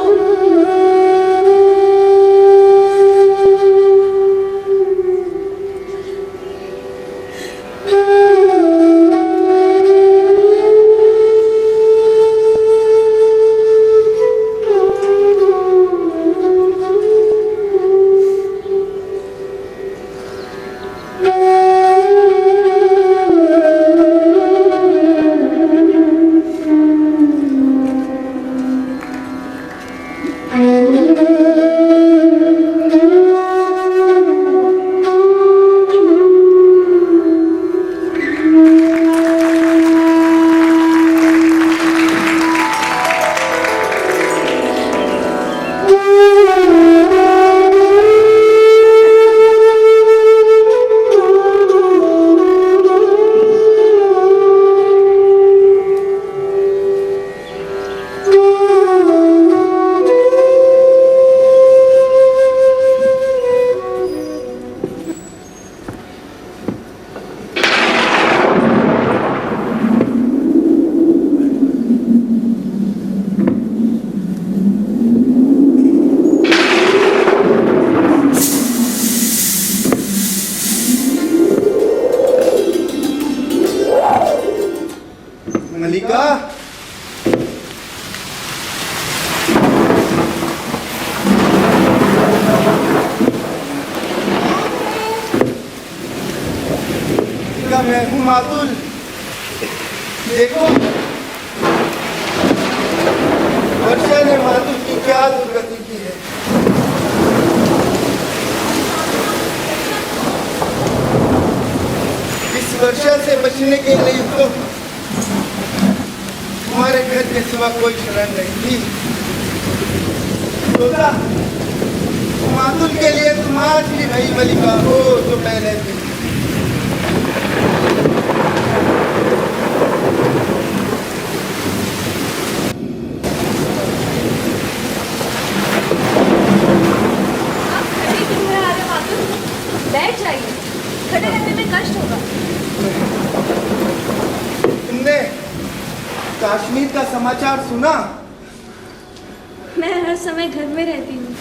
मलिका, मैं हूँ मातुल। देखो वर्षा ने मातुल की क्या दुर्गति की है। इस वर्षा से बचने के लिए तो हमारे घर के सिवा कोई शरण नहीं थी। तोता, मातुल के लिए तुम आज भी वही मलिका हो जो पहले थी। बैठ जाइए, खड़े रहने में कष्ट होगा। तुमने कश्मीर का समाचार सुना? मैं हर समय घर में रहती हूँ,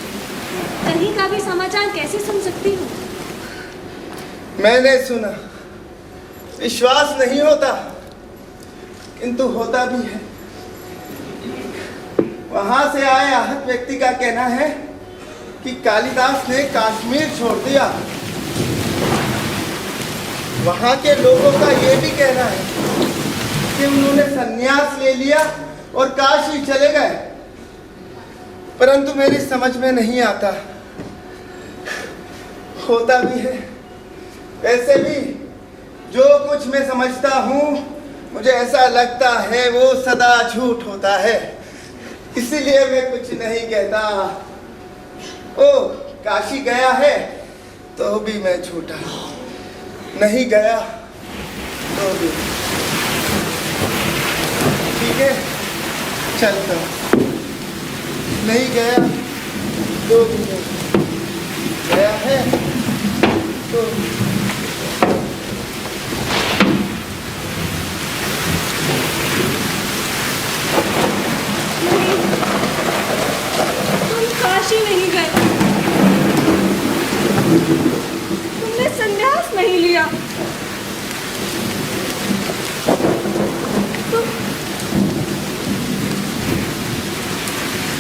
कहीं का भी समाचार कैसे सुन सकती हूँ? मैंने सुना, विश्वास नहीं होता किंतु होता भी है। वहां से आए आहत व्यक्ति का कहना है कि कालिदास ने कश्मीर छोड़ दिया। वहां के लोगों का यह भी कहना है कि उन्होंने संन्यास ले लिया और काशी चले गए, परंतु मेरी समझ में नहीं आता। होता भी है, वैसे भी जो कुछ मैं समझता हूँ मुझे ऐसा लगता है वो सदा झूठ होता है, इसीलिए मैं कुछ नहीं कहता। ओ काशी गया है तो भी मैं झूठा, नहीं गया तो भी। ठीक है, चलता। नहीं गया तो भी मैं, गया है तो भी। तुम काशी नहीं गए, तुमने संन्यास नहीं लिया,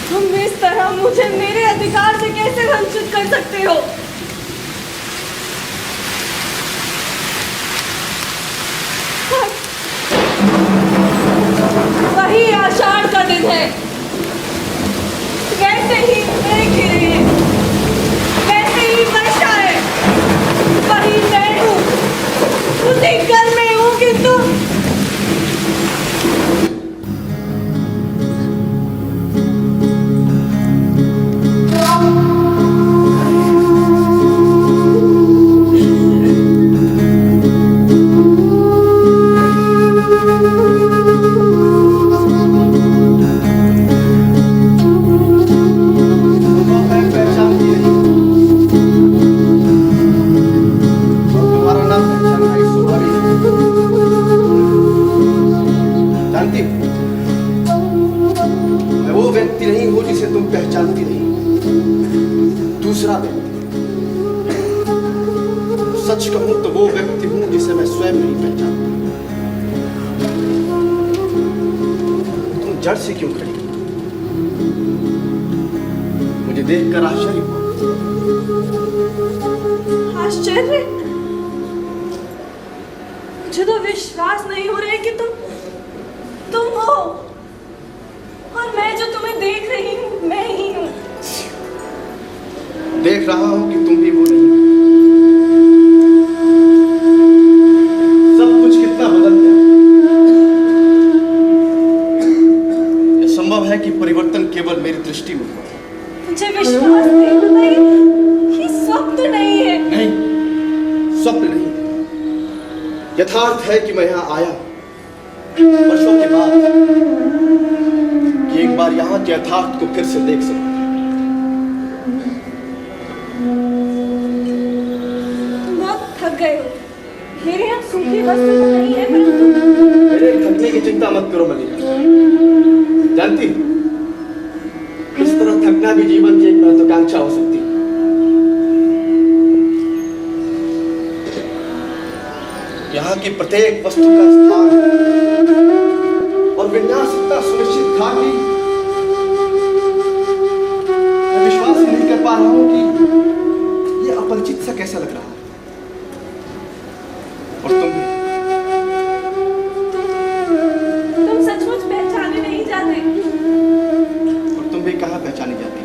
तुम इस तरह मुझे मेरे अधिकार से कैसे वंचित कर सकते हो? वही आषाढ़ का दिन है, वैसे ही जड़ से क्यों खड़ी? मुझे देखकर आश्चर्य हुआ। आश्चर्य? मुझे तो विश्वास नहीं हो रहा है कि तुम हो, और मैं जो तुम्हें देख रही हूँ मैं ही हूँ। देख रहा हूं कि तुम भी वो नहीं। सब कुछ कितना बदल गया। यह संभव है कि परिवर्तन केवल मेरी दृष्टि में हुआ। मुझे विश्वास नहीं होता ये स्वप्न तो नहीं है। नहीं, स्वप्न नहीं, यथार्थ है कि मैं यहां आया वर्षों के बाद कि एक बार यहां के यथार्थ को फिर से देख सकूं। बहुत थक गए हो। मेरे यहाँ सूखी वस्तु तो नहीं है, परंतु मेरे थकने की चिंता मत करो मलिका। जानती, इस तरह थकना भी जीवन की एक महत्वाकांक्षा हो सकती है। यहाँ की प्रत्येक वस्तु का स्थान और विन्यास इतना सुनिश्चित था कि मैं विश्वास ही नहीं कर पा रहा हूं कि यह अपरिचित सा कैसा लग रहा है। और तुम सचमुच पहचाने नहीं जाते। तुम भी कहां पहचानी जाती?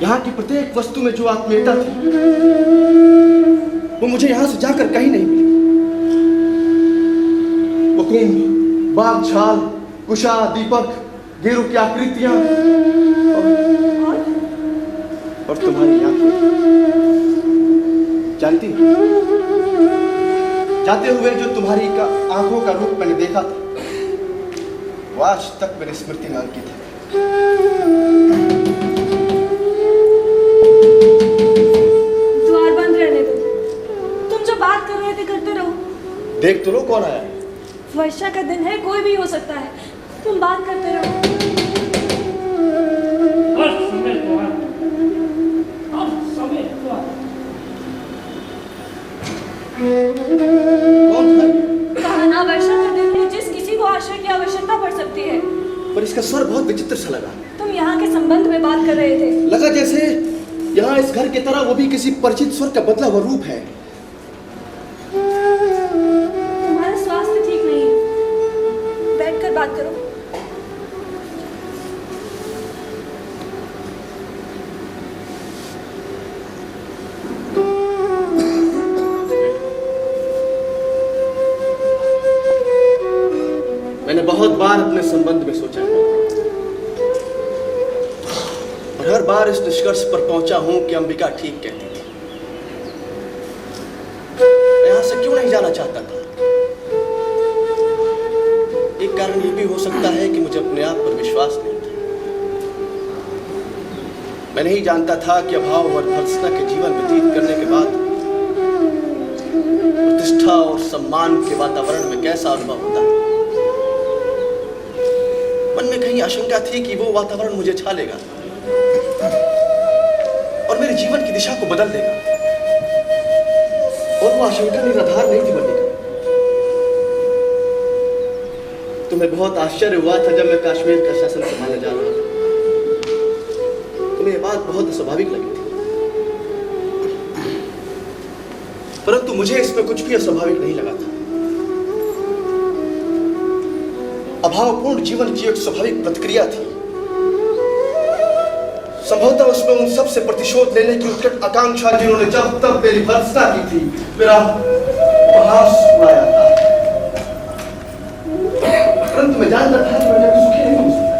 यहाँ की प्रत्येक वस्तु में जो आत्मीयता थी वो मुझे यहां से जाकर कहीं नहीं मिली। वो कुंभ, बाग छाल, कुशा, दीपक, गेरू की आकृतियां और तुम्हारी आंखें। जानती, जाते हुए जो तुम्हारी आंखों का रूप मैंने देखा था वो आज तक मेरी स्मृति में अंकित है। द्वार बंद रहने दो। तुम जो बात कर रहे थे करते रहो। देख तो लो कौन आया। वर्षा का दिन है, कोई भी हो सकता है। तुम बात करते रहो। कौन था? कहा ना वर्षा का दिन है, जिस किसी को आश्रय की आवश्यकता पड़ सकती है। पर इसका स्वर बहुत विचित्र सा लगा। तुम यहाँ के संबंध में बात कर रहे थे। लगा जैसे यहाँ इस घर की तरह वो भी किसी परिचित स्वर का बदला हुआ रूप है। तुम्हारा स्वास्थ्य ठीक नहीं है, बैठकर बात करो। मैंने बहुत बार अपने संबंध में सोचा है और हर बार इस निष्कर्ष पर पहुंचा हूं कि अंबिका ठीक कहती थी। मैं यहां से क्यों नहीं जाना चाहता था? एक कारण ये भी हो सकता है कि मुझे अपने आप पर विश्वास नहीं था। मैं नहीं जानता था कि अभाव और भर्त्सना के जीवन व्यतीत करने के बाद प्रतिष्ठा और सम्मान के वातावरण में कैसा अनुभव होता है। मन में कहीं आशंका थी कि वो वातावरण मुझे छा लेगा और मेरे जीवन की दिशा को बदल देगा। और वो आशंका निराधार नहीं थी मल्लिका। तुम्हें बहुत आश्चर्य हुआ था जब मैं कश्मीर का शासन संभालने जा रहा था। तुम्हें ये बात बहुत अस्वाभाविक लगी थी, परंतु मुझे इसमें कुछ भी अस्वाभाविक नहीं लगा था। अभावपूर्ण जीवन की एक स्वाभाविक प्रतिक्रिया थी। संभवतः उसमें उन सब से प्रतिशोध लेने की उत्कट आकांक्षा जिन्होंने जब तब मेरी भर्त्सना की थी, मेरा उपहास उड़ाया था। परंतु मैं जानता था कि मैं सुखी नहीं हो सकता।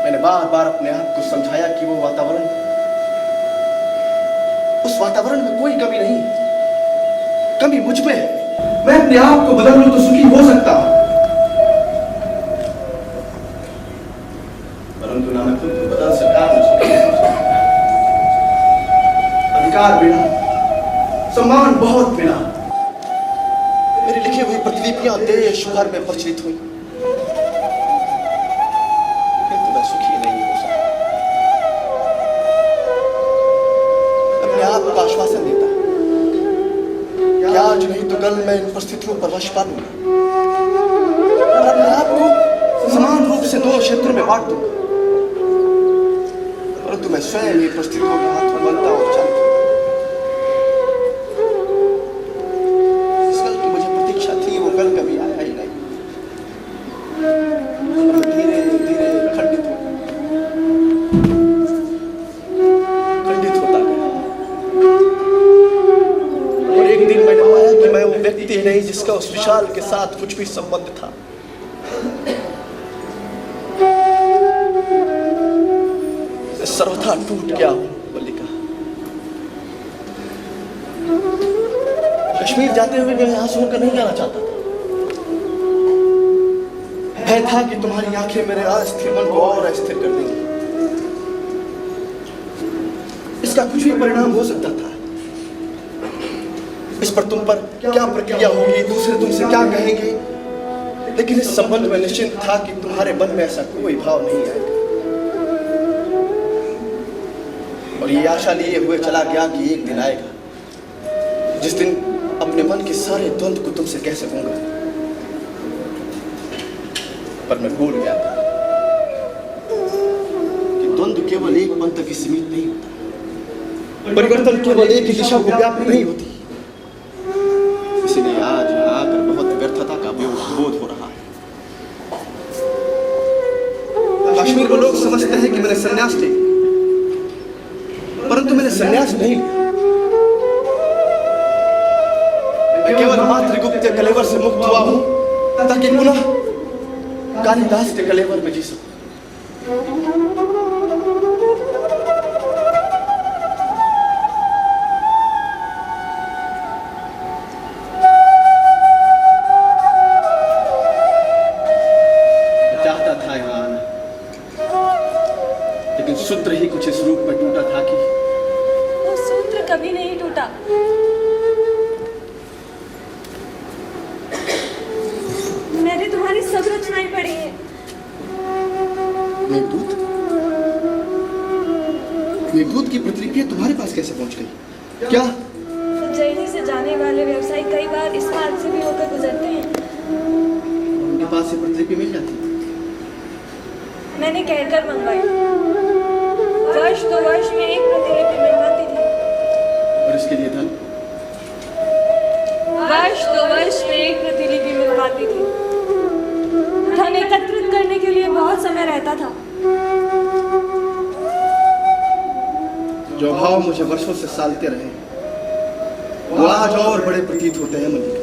मैंने बार बार अपने आप को समझाया कि वो वातावरण, उस वातावरण में कोई कमी नहीं, कमी मुझ में है। मैं अपने आप को बदल लूं तो सुखी हो सकता हूं, परंतु ना मैं खुद को बदल सका, अधिकार बिना, सम्मान बहुत बिना, मेरी लिखी हुई प्रतिलिपियां देश भर में प्रचलित हुई, किंतु मैं सुखी नहीं हो सकता। अपने आप को आश्वासन देता कि आज नहीं तो कल मैं इन परिस्थितियों पर वश पा लूंगा। उसे दोनों क्षेत्रों में बांट दूंगा, परंतु मैं स्वयं ही परिस्थितियों के हाथ में बनता और चालता हूं। इस कल की मुझे प्रतीक्षा थी, वो कल कभी आया ही नहीं। धीरे धीरे खंडित होता गया, और एक दिन मैंने पाया कि मैं वो व्यक्ति नहीं जिसका उस विशाल के साथ कुछ भी संबंध था। सर्वथा टूट गया हूं मल्लिका। कश्मीर जाते हुए मैं यहां सुनकर नहीं जाना चाहता था। भय था कि तुम्हारी आंखें मेरे अस्थिर मन को और अस्थिर कर देंगी। इसका कुछ भी परिणाम हो सकता था। इस पर तुम पर क्या प्रक्रिया होगी, दूसरे तुमसे क्या कहेंगे, लेकिन इस संबंध में निश्चिंत था कि तुम्हारे मन में ऐसा कोई भाव नहीं आएगा। और ये आशा लिए हुए चला गया कि एक दिन आएगा जिस दिन अपने मन के सारे द्वंद्व को तुमसे कह सकूंगा। पर मैं भूल गया था कि द्वंद्व केवल एक पल तक ही सीमित नहीं होता, परिवर्तन केवल एक ही दिशा को व्याप्त नहीं होती। इसलिए आज यहाँ आकर बहुत व्यर्थता का बोध हो रहा है। कश्मीर को लोग समझते हैं कि मैंने संन्यास लिया, परंतु मैंने संन्यास नहीं लिया। मैं केवल मातृगुप्त कलेवर से मुक्त हुआ हूं ताकि पुनः कालिदास के कलेवर में जी सकूं। चाहता था यहां आना, लेकिन सूत्र ही कुछ इस रूप में टूटा था कि वो सूत्र कभी नहीं टूटा। मैंने तुम्हारी सब रचनाएं पढ़ी हैं। मेघदूत की प्रतिक्रिया तुम्हारे पास कैसे पहुंच गई? क्या उज्जैनी से जाने वाले व्यवसायी कई बार इस मार्ग से भी होकर गुजरते हैं। उनके पास से प्रतिक्रिया मिल जाती? मैंने कहकर मंगवाई। वर्ष 2 वर्ष में एक प्रतिलिपि मिलवाती थी। और इसके लिए धन? वर्ष 2 वर्ष में एक प्रतिलिपि मिलवाती थी। धन एकत्रित करने के लिए बहुत समय रहता था। जो भाव मुझे वर्षों से सालते रहे वो आज और बड़े प्रतीत होते हैं मल्लिका।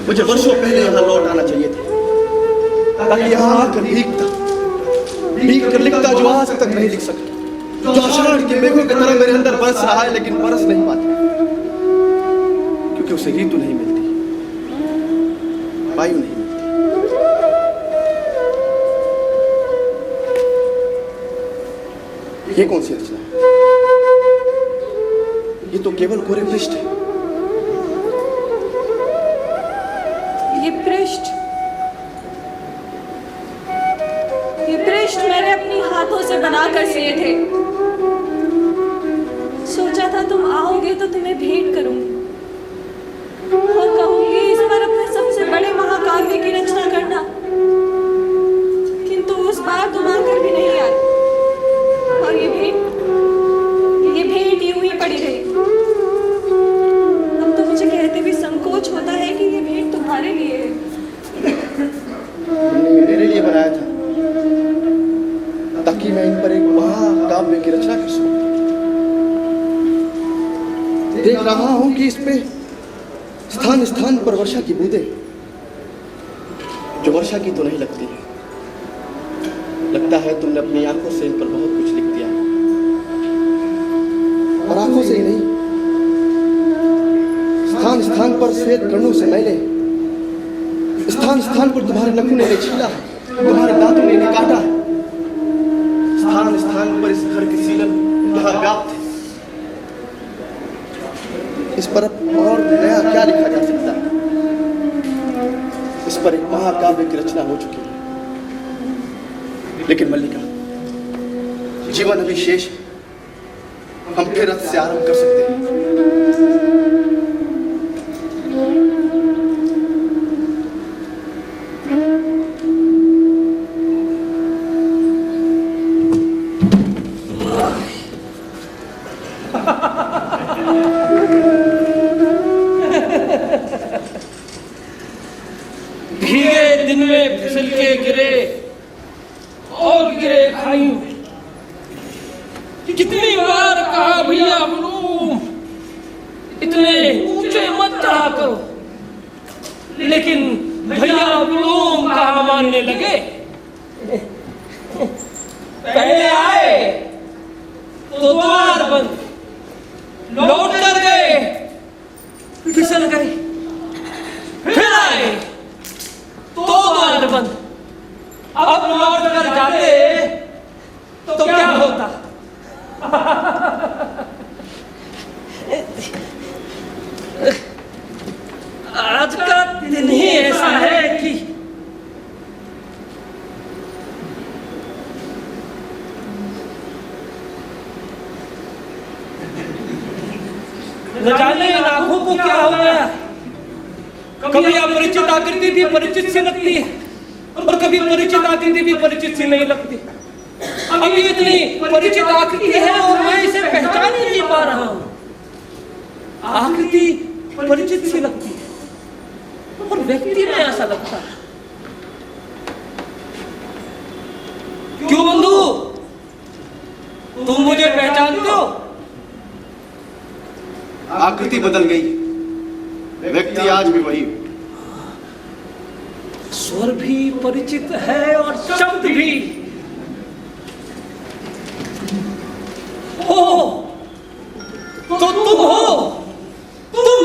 मुझे वर्षों पहले यहाँ लौट आना चाहिए था, ताकि यहाँ आकर भीग कर लिखता जो आज तक नहीं लिख सका, जो आषाढ़ के मेघों की तरह मेरे अंदर बरस रहा है लेकिन बरस नहीं पाता, क्योंकि उसे ऋतु नहीं मिलती, वायु नहीं मिलती। ये कौन सी रचना है? ये तो केवल कोरे पृष्ठ है। ये पृष्ठ मैंने अपनी हाथों से बनाकर सिए थे। सोचा था तुम आओगे तो तुम्हें भेंट करूंगी और कहूंगी इस पर अपने सबसे बड़े महाकाव्य की रचना करना, किंतु उस बार तुम आकर भी नहीं आए और ये भेंट यूं ही पड़ी रही। अब तो मुझे कहते भी संकोच होता है कि ये भेंट तुम्हारे लिए है। तुमने मेरे लिए बनाया था ताकि मैं इन पर एक महाकाव्य की रचना कर सकूं। देख रहा हूं कि इस पे स्थान स्थान पर वर्षा की बूंदें जो वर्षा की तो नहीं लगती है। लगता है तुमने अपनी आंखों से इन पर बहुत कुछ लिख दिया है। और आंखों से ही नहीं, स्थान स्थान पर श्वेत कणों से मैले, स्थान स्थान पर तुम्हारे नखों ने छीला है, तुम्हारे दांतों ने काटा है, स्थान स्थान पर इस घर की सीलन यहाँ व्याप्त है। इस पर और नया क्या लिखा जा सकता है? इस पर एक महाकाव्य की रचना हो चुकी है। लेकिन मल्लिका, जीवन अभी शेष है, हम फिर रथ से आरंभ कर सकते हैं। में फिसल के गिरे और गिरे खाई में। कितनी बार कहा भैया ब्लूम इतने ऊंचे मत चढ़ा करो, लेकिन भैया ब्लूम कहा मानने लगे। पहले आए तो द्वार बंद, लौट कर गए फिसल गए, फिर आए तो द्वार बंद। अब लौट कर जाते तो क्या होता? आज का दिन ही ऐसा है कि न जाने इन आंखों को क्या हो गया। कभी अपरिचित आकृति भी परिचित सी लगती है और कभी परिचित आकृति भी परिचित सी नहीं लगती। अभी इतनी परिचित आकृति है और मैं इसे पहचान ही नहीं पा रहा हूं। आकृति परिचित सी लगती है और व्यक्ति में ऐसा लगता है। क्यों बंधु, तुम मुझे पहचानते हो? आकृति बदल गई, व्यक्ति आज भी वही। स्वर भी परिचित है और शब्द भी। हो तो तुम हो, तुम।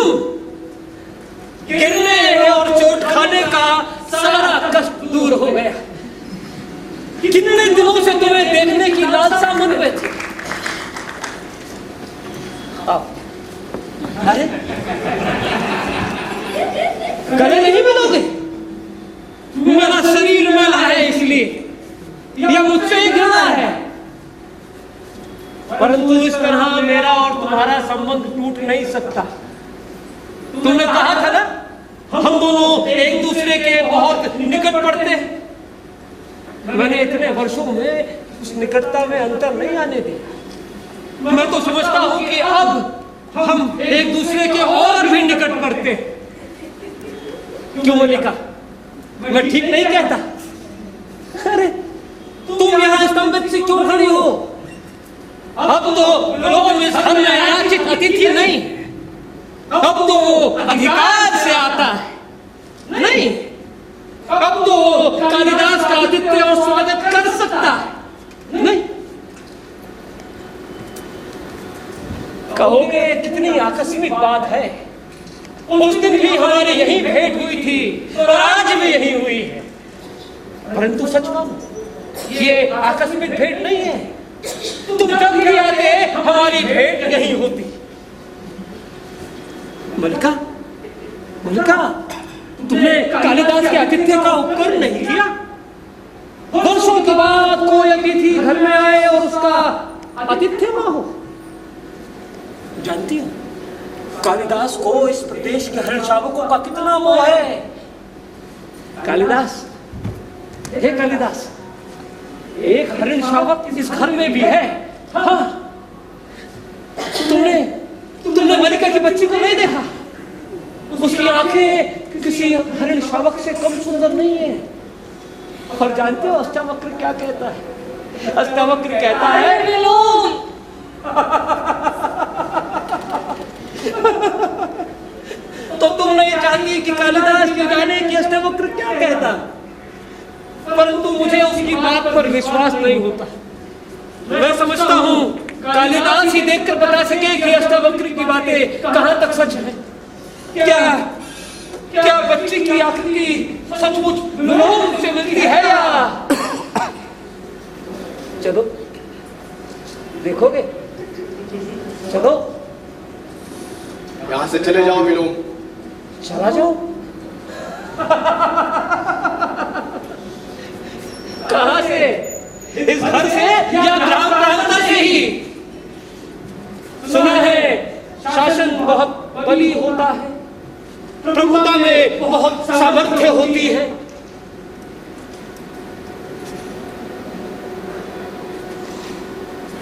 गिरने और चोट खाने का सारा कष्ट दूर हो गया। कितने दिनों से तुम्हें देखने की लालसा मन में थी। अरे गले नहीं मिलोगे? मेरा शरीर मैला है इसलिए, या मुझसे ही घृणा है। परंतु इस तरह मेरा और तुम्हारा संबंध टूट नहीं सकता। तुमने कहा था ना, हम दोनों एक दूसरे के बहुत निकट पड़ते हैं। मैंने इतने वर्षों में उस निकटता में अंतर नहीं आने दिया। मैं तो समझता हूं कि अब हम एक दूसरे के और भी निकट पड़ते हैं। क्यों मल्लिका, मैं ठीक नहीं कहता? अरे तुम यहाँ स्तंभित से क्यों खड़ी हो? अब तो लोग इस घर में याचित अतिथि नहीं, अब तो वो अधिकार से आता है। नहीं, अब तो वो कालिदास का आतिथ्य और स्वागत कर सकता है। नहीं, कहोगे कितनी आकस्मिक बात है। उस दिन भी हमारी यही भेंट हुई थी और आज भी यही हुई है। परंतु सच मानो, ये आकस्मिक भेंट नहीं है। तुम जब भी आते हमारी भेंट यही होती। मल्लिका, मल्लिका, तुमने कालिदास के आतिथ्य का उपकर नहीं किया। वर्षों के बाद कोई अतिथि घर में आए और उसका आतिथ्य ना हो। जानती हो, कालिदास को इस प्रदेश के हरण शावकों का कितना मोह है। कालिदास, हे कालिदास, एक हरण शावक इस घर में भी है। हाँ, तुमने मल्लिका की बच्ची को नहीं देखा? उसकी आंखें किसी हरण शावक से कम सुंदर नहीं है। और जानते हो अष्टावक्र क्या कहता है? अष्टावक्र कहता है, तो तुम नहीं जानती कि कालिदास के जाने की अष्टावक्र क्या कहता। परंतु मुझे उसकी बात पर विश्वास नहीं होता। मैं समझता हूँ कालिदास ही देखकर बता सके कि अष्टावक्र की बातें कहां तक सच है। क्या बच्ची की आकृति सचमुच लोम से मिलती है या? चलो देखोगे? चलो, यहाँ से चले जाओ विलोम। चला जाओ? कहां से? इस घर से या ग्राम प्रांत से ही? सुना है शासन बहुत बली होता है, प्रभुता में बहुत सामर्थ्य होती है।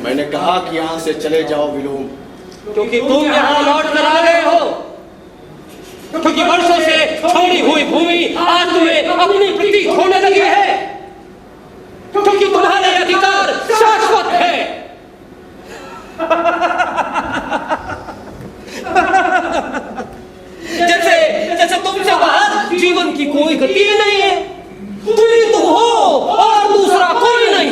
मैंने कहा कि यहाँ से चले जाओ विलोम। क्योंकि तुम यहाँ लौट कर आ गए हो, क्योंकि वर्षों से छोड़ी हुई भूमि आज तुम्हें अपनी प्रतीत होने लगी है, क्योंकि तुम्हारे अधिकार शाश्वत है। जैसे जैसे तुमसे बाहर जीवन की कोई गति ही नहीं है, तुम ही तुम हो और दूसरा कोई नहीं।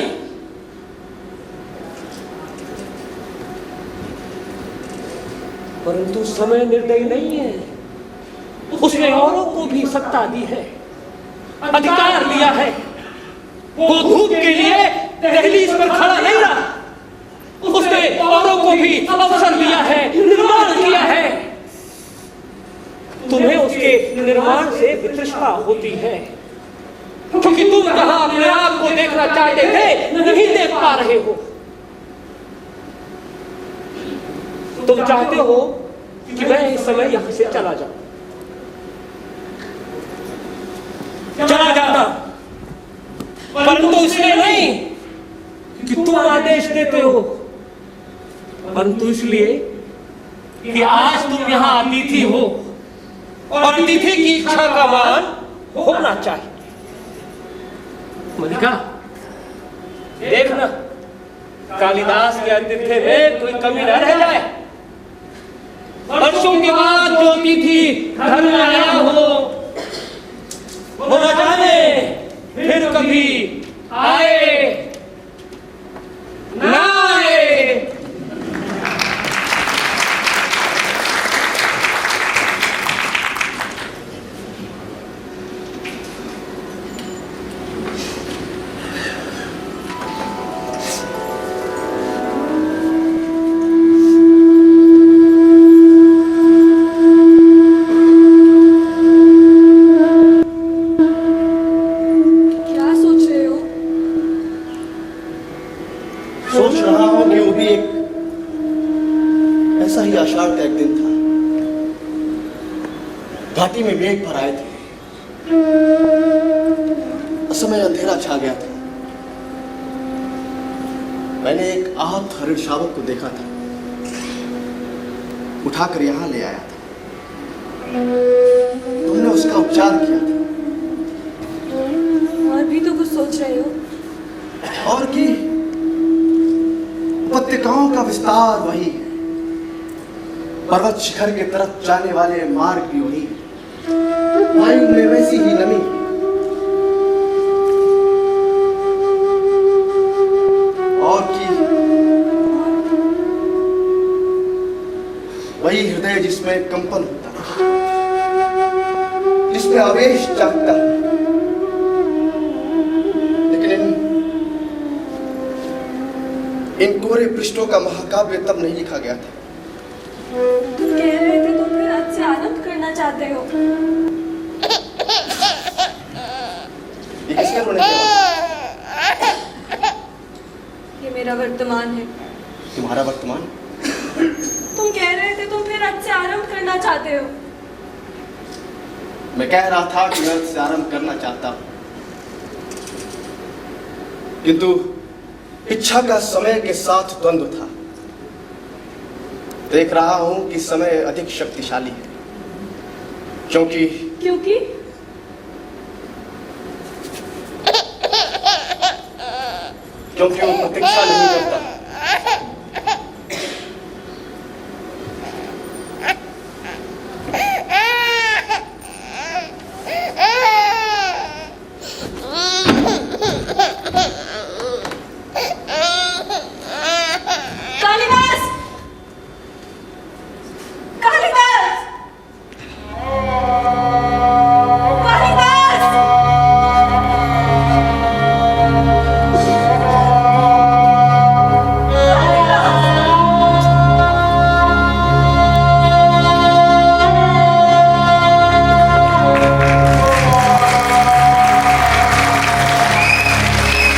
परंतु समय निर्दयी नहीं है, उसने औरों को भी सत्ता दी है, अधिकार दिया है। वो धूप के लिए दहलीज पर खड़ा नहीं रहा, उसने औरों को भी अवसर दिया है, निर्माण किया है। तुम्हें उसके निर्माण से वितृष्णा होती है, क्योंकि तुम जहां अपने आप को देखना चाहते थे नहीं देख पा रहे हो। तुम चाहते हो कि मैं इस समय यहां से चला जाऊं, चला जाता, परंतु इसलिए नहीं कि तुम आदेश देते हो, परंतु इसलिए कि आज तुम यहां अतिथि हो और अतिथि की इच्छा का मान होना चाहिए। मल्लिका, देखना कालिदास के आतिथ्य में कोई कमी न रह जाए। वर्षों के बाद जो अतिथि घर में आया हो, वो न जाने फिर कभी आए ना आए। क्या सोच रहे हो? सोच रहा हूं कि वो भी एक ऐसा ही आषाढ़ का एक दिन था। घाटी में मेघ भर आए थे, असमय अंधेरा छा गया था। मैंने एक आहत हरिण शावक को देखा था, उठाकर यहां ले आया था। तुमने उसका उपचार किया था। और भी तो कुछ सोच रहे हो? और की उपत्यकाओं का विस्तार वही है, पर्वत शिखर के तरफ जाने वाले मार्ग भी वही है, वायु में वैसी ही नमी, और की वही हृदय जिसमें कंपन होता है, जिसमें आवेश जागता है। लेकिन इन कोरे पृष्ठों का महाकाव्य तब नहीं लिखा गया था। तुम कह रहे थे तुम फिर आज से आरंभ करना चाहते हो। ये किसके रोने की आवाज? ये मेरा वर्तमान है। तुम्हारा वर्तमान? तुम कह रहे थे तुम फिर आज से आरंभ करना चाहते हो। मैं कह रहा था कि मैं इससे आरंभ करना चाहता हूं, किंतु इच्छा का समय के साथ द्वंद्व था। देख रहा हूं कि समय अधिक शक्तिशाली है, क्योंकि क्योंकि वो प्रतीक्षा नहीं करता।